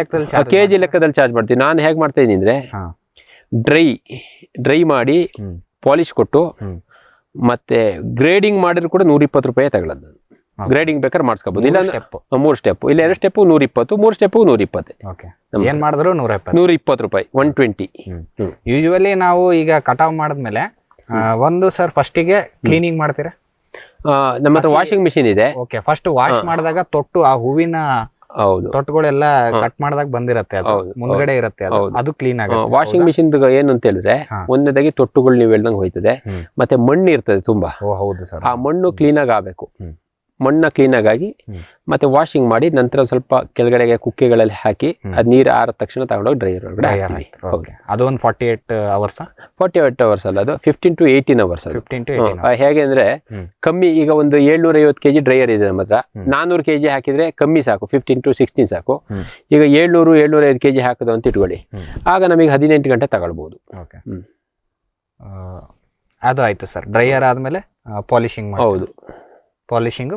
ಲೆಕ್ಕದಲ್ಲಿ ಚಾರ್ಜ್ ಮಾಡ್ತೀವಿ. ನಾನು ಹೇಗೆ ಮಾಡ್ತಾ ಇದೀನಿ ಅಂದ್ರೆ, ಡ್ರೈ ಮಾಡಿ ಪಾಲಿಶ್ ಕೊಟ್ಟು ಮತ್ತೆ ಗ್ರೇಡಿಂಗ್ ಮಾಡಿದ್ರು ಕೂಡ 120 ರೂಪಾಯಿ ತಗೊಳ್ಳೋದು. ಗ್ರೇಡಿಂಗ್ ಬೇಕಾದ್ರೆ ಮಾಡಿಸ್ಕೋಬಹುದು. ಇಲ್ಲ 3 ಸ್ಟೆಪ್, ಇಲ್ಲ 2 ಸ್ಟೆಪ್ 120, 3 ಸ್ಟೆಪ್ 120. ಏನ್ ಮಾಡಿದ್ರು 120 ರೂಪಾಯಿ, 120. ಯೂಶುವಲಿ ನಾವು ಈಗ ಕಟಾವ್ ಮಾಡಿದ್ಮೇಲೆ ಒಂದು ಸರ್ ಫಸ್ಟಿಗೆ ಕ್ಲೀನಿಂಗ್ ಮಾಡ್ತೀರಾ? ನಮ್ಮ ಹತ್ರ ವಾಷಿಂಗ್ ಮಿಷಿನ್ ಇದೆ. ಓಕೆ. ಫಸ್ಟ್ ವಾಶ್ ಮಾಡಿದಾಗ ತೊಟ್ಟು ಆ ಹೂವಿನ ತೊಟ್ಟುಗಳೆಲ್ಲ ಕಟ್ ಮಾಡಿದಾಗ ಬಂದಿರತ್ತೆ, ಮುಂದ್ಗಡೆ ಇರುತ್ತೆ, ಅದು ಕ್ಲೀನ್ ಆಗುತ್ತೆ. ವಾಷಿಂಗ್ ಮಿಷಿನ್ ಏನು ಅಂತ ಹೇಳಿದ್ರೆ, ಒಂದನೇದಾಗಿ ತೊಟ್ಟುಗಳು ನೀವು ಹೇಳ್ದಂಗೆ ಹೋಯ್ತದೆ, ಮತ್ತೆ ಮಣ್ಣು ಇರ್ತದೆ ತುಂಬಾ. ಹೌದು ಸರ್. ಆ ಮಣ್ಣು ಕ್ಲೀನ್ ಆಗಬೇಕು. ಮಣ್ಣ ಕ್ಲೀನ್ ಆಗಿ ಮತ್ತೆ ವಾಷಿಂಗ್ ಮಾಡಿ ನಂತರ ಸ್ವಲ್ಪ ಕೆಳಗಡೆಗೆ ಕುಕ್ಕೆಗಳಲ್ಲಿ ಹಾಕಿ ಅದ್ ನೀರು ಆರಿದ ತಕ್ಷಣ ತಗೊಂಡೋಗಿ ಡ್ರೈಯರ್ ಒಳಗಡೆ ಹಾಕ್ತೀವಿ. ಅದು ಒಂದು 48 ಅವರ್ಸ್ 48 ಅವರ್ಸ್ ಅಲ್ಲ, ಅದು 15 to 18 ಅವರ್ಸ್. ಹೇಗೆ ಅಂದ್ರೆ ಕಮ್ಮಿ, ಈಗ ಒಂದು 750 kg ಡ್ರೈಯರ್ ಇದೆ ನಮ್ಮ ಹತ್ರ, 400 kg ಹಾಕಿದ್ರೆ ಕಮ್ಮಿ ಸಾಕು, 15 to 16 ಸಾಕು. ಈಗ 700-750 kg ಹಾಕೋದು ಅಂತ ಇಟ್ಕೊಳ್ಳಿ, ಆಗ ನಮಗೆ 18 ಗಂಟೆ ತಗೊಳ್ಬಹುದು. ಅದು ಆಯ್ತು ಸರ್. ಡ್ರೈಯರ್ ಆದ್ಮೇಲೆ ಪಾಲಿಶಿಂಗ್. ಹೌದು, ಪಾಲಿಶಿಂಗ್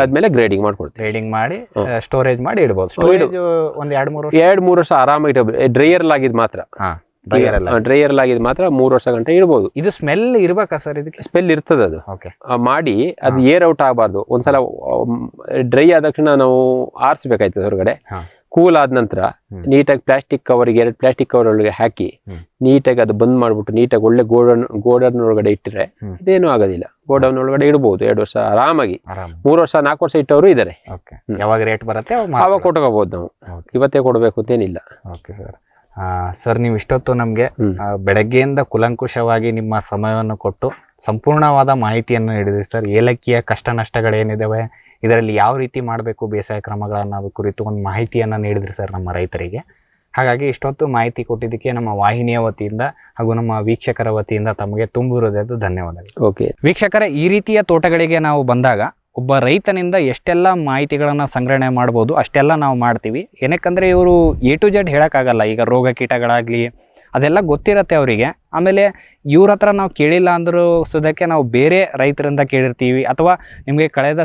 ಆದ್ಮೇಲೆ ಗ್ರೇಡಿಂಗ್ ಮಾಡ್ಕೊಡ್ತೀವಿ. ಗ್ರೇಡಿಂಗ್ ಮಾಡಿ ಸ್ಟೋರೇಜ್ ಮಾಡಿ ಇಡಬಹುದು. ಸ್ಟೋರೇಜ್ ಒಂದು 2-3 ವರ್ಷ ಆರಾಮಾಗಿ ಇಡಬಹುದು. ಡ್ರೈಯರ್ ಆಗಿದ್ ಮಾತ್ರ, ಡ್ರೈಯರ್ ಆಗಿದ್ ಮಾತ್ರ 3 ವರ್ಷ ಗಂಟೆ ಇಡಬಹುದು. ಇದು ಸ್ಮೆಲ್ ಇರ್ಬೇಕಾ ಸರ್? ಇದಕ್ಕೆ ಸ್ಮೆಲ್ ಇರ್ತದೆ. ಅದು ಮಾಡಿ ಅದು ಏರ್ ಔಟ್ ಆಗಬಾರ್ದು. ಒಂದ್ಸಲ ಡ್ರೈ ಆದ ತಕ್ಷಣ ನಾವು ಆರಿಸ್ಬೇಕಾಯ್ತದೆ ಹೊರಗಡೆ. ಕೂಲ್ ಆದ ನಂತರ ನೀಟಾಗಿ ಪ್ಲಾಸ್ಟಿಕ್ ಕವರ್ಗೆ 2 ಪ್ಲಾಸ್ಟಿಕ್ ಕವರ್ ಒಳಗೆ ಹಾಕಿ ನೀಟಾಗಿ ಅದು ಬಂದ್ ಮಾಡ್ಬಿಟ್ಟು ನೀಟಾಗಿ ಒಳ್ಳೆ ಗೋಡನ್ ಒಳಗಡೆ ಇಟ್ಟರೆ ಅದೇನು ಆಗೋದಿಲ್ಲ. ಗೋಡೌನ್ ಒಳಗಡೆ ಇಡಬಹುದು 2 ವರ್ಷ ಆರಾಮಾಗಿ. 3 ವರ್ಷ 4 ವರ್ಷ ಇಟ್ಟವರು ಇದಾರೆ. ಯಾವಾಗ ರೇಟ್ ಬರುತ್ತೆ ಅವಾಗ ಕೊಟ್ಕೋಬಹುದು ನಾವು, ಇವತ್ತೇ ಕೊಡ್ಬೇಕು ಅಂತೇನಿಲ್ಲ. ಸರ್, ನೀವು ಇಷ್ಟೊತ್ತು ನಮ್ಗೆ ಬೆಳಗ್ಗೆಯಿಂದ ಕುಲಂಕುಷವಾಗಿ ನಿಮ್ಮ ಸಮಯವನ್ನು ಕೊಟ್ಟು ಸಂಪೂರ್ಣವಾದ ಮಾಹಿತಿಯನ್ನು ನೀಡಿದ್ರಿ ಸರ್. ಏಲಕ್ಕಿಯ ಕಷ್ಟ ನಷ್ಟಗಳೇನಿದಾವೆ, ಇದರಲ್ಲಿ ಯಾವ ರೀತಿ ಮಾಡಬೇಕು, ಬೇಸಾಯ ಕ್ರಮಗಳನ್ನ ಕುರಿತು ಒಂದು ಮಾಹಿತಿಯನ್ನು ನೀಡಿದ್ರಿ ಸರ್ ನಮ್ಮ ರೈತರಿಗೆ. ಹಾಗಾಗಿ ಇಷ್ಟೊತ್ತು ಮಾಹಿತಿ ಕೊಟ್ಟಿದ್ದಕ್ಕೆ ನಮ್ಮ ವಾಹಿನಿಯ ವತಿಯಿಂದ ಹಾಗೂ ನಮ್ಮ ವೀಕ್ಷಕರ ವತಿಯಿಂದ ತಮಗೆ ತುಂಬು ಹೃದಯದ ಧನ್ಯವಾದಗಳು. ಓಕೆ ವೀಕ್ಷಕರ, ಈ ರೀತಿಯ ತೋಟಗಳಿಗೆ ನಾವು ಬಂದಾಗ ಒಬ್ಬ ರೈತನಿಂದ ಎಷ್ಟೆಲ್ಲ ಮಾಹಿತಿಗಳನ್ನು ಸಂಗ್ರಹಣೆ ಮಾಡ್ಬೋದು ಅಷ್ಟೆಲ್ಲ ನಾವು ಮಾಡ್ತೀವಿ. ಏನಕ್ಕಂದರೆ ಇವರು A to Z ಹೇಳೋಕ್ಕಾಗಲ್ಲ. ಈಗ ರೋಗ ಕೀಟಗಳಾಗಲಿ ಅದೆಲ್ಲ ಗೊತ್ತಿರತ್ತೆ ಅವರಿಗೆ. ಆಮೇಲೆ ಇವ್ರ ಹತ್ರ ನಾವು ಕೇಳಿಲ್ಲ ಅಂದರೂ ಸುದಕ್ಕೆ ನಾವು ಬೇರೆ ರೈತರಿಂದ ಕೇಳಿರ್ತೀವಿ, ಅಥವಾ ನಿಮಗೆ ಕಳೆದ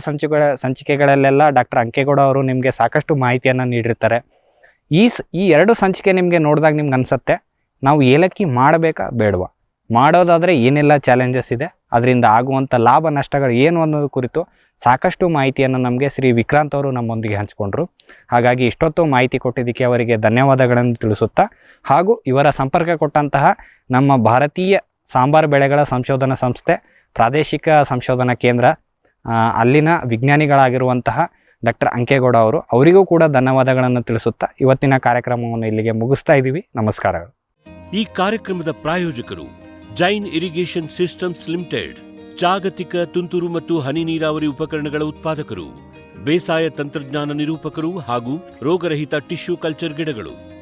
ಸಂಚಿಕೆಗಳಲ್ಲೆಲ್ಲ ಡಾಕ್ಟರ್ ಅಂಕೇಗೌಡ ಅವರು ನಿಮಗೆ ಸಾಕಷ್ಟು ಮಾಹಿತಿಯನ್ನು ನೀಡಿರ್ತಾರೆ. ಈ 2 ಸಂಚಿಕೆ ನಿಮಗೆ ನೋಡಿದಾಗ ನಿಮ್ಗೆ ಅನಿಸುತ್ತೆ ನಾವು ಏಲಕ್ಕಿ ಮಾಡಬೇಕಾ ಬೇಡವಾ, ಮಾಡೋದಾದರೆ ಏನೆಲ್ಲ ಚಾಲೆಂಜಸ್ ಇದೆ, ಅದರಿಂದ ಆಗುವಂಥ ಲಾಭ ನಷ್ಟಗಳು ಏನು ಅನ್ನೋದು ಕುರಿತು ಸಾಕಷ್ಟು ಮಾಹಿತಿಯನ್ನು ನಮಗೆ ಶ್ರೀ ವಿಕ್ರಾಂತ್ ಅವರು ನಮ್ಮೊಂದಿಗೆ ಹಂಚಿಕೊಂಡ್ರು. ಹಾಗಾಗಿ ಇಷ್ಟೊತ್ತು ಮಾಹಿತಿ ಕೊಟ್ಟಿದ್ದಕ್ಕೆ ಅವರಿಗೆ ಧನ್ಯವಾದಗಳನ್ನು ತಿಳಿಸುತ್ತಾ, ಹಾಗೂ ಇವರ ಸಂಪರ್ಕ ಕೊಟ್ಟಂತಹ ನಮ್ಮ ಭಾರತೀಯ ಸಾಂಬಾರು ಬೆಳೆಗಳ ಸಂಶೋಧನಾ ಸಂಸ್ಥೆ ಪ್ರಾದೇಶಿಕ ಸಂಶೋಧನಾ ಕೇಂದ್ರ ಅಲ್ಲಿನ ವಿಜ್ಞಾನಿಗಳಾಗಿರುವಂತಹ ಡಾಕ್ಟರ್ ಅಂಕೇಗೌಡ ಅವರು. ಅವರಿಗೂ ಕೂಡ ಧನ್ಯವಾದಗಳನ್ನು ತಿಳಿಸುತ್ತಾ ಇವತ್ತಿನ ಕಾರ್ಯಕ್ರಮವನ್ನು ಇಲ್ಲಿಗೆ ಮುಗಿಸ್ತಾ ಇದ್ದೀವಿ. ನಮಸ್ಕಾರಗಳು. ಈ ಕಾರ್ಯಕ್ರಮದ ಪ್ರಾಯೋಜಕರು ಜೈನ್ ಇರಿಗೇಷನ್ ಸಿಸ್ಟಮ್ಸ್ ಲಿಮಿಟೆಡ್, ಜಾಗತಿಕ ತುಂತುರು ಮತ್ತು ಹನಿ ನೀರಾವರಿ ಉಪಕರಣಗಳ ಉತ್ಪಾದಕರು, ಬೇಸಾಯ ತಂತ್ರಜ್ಞಾನ ನಿರೂಪಕರು ಹಾಗೂ ರೋಗರಹಿತ ಟಿಶ್ಯೂ ಕಲ್ಚರ್ ಗಿಡಗಳು.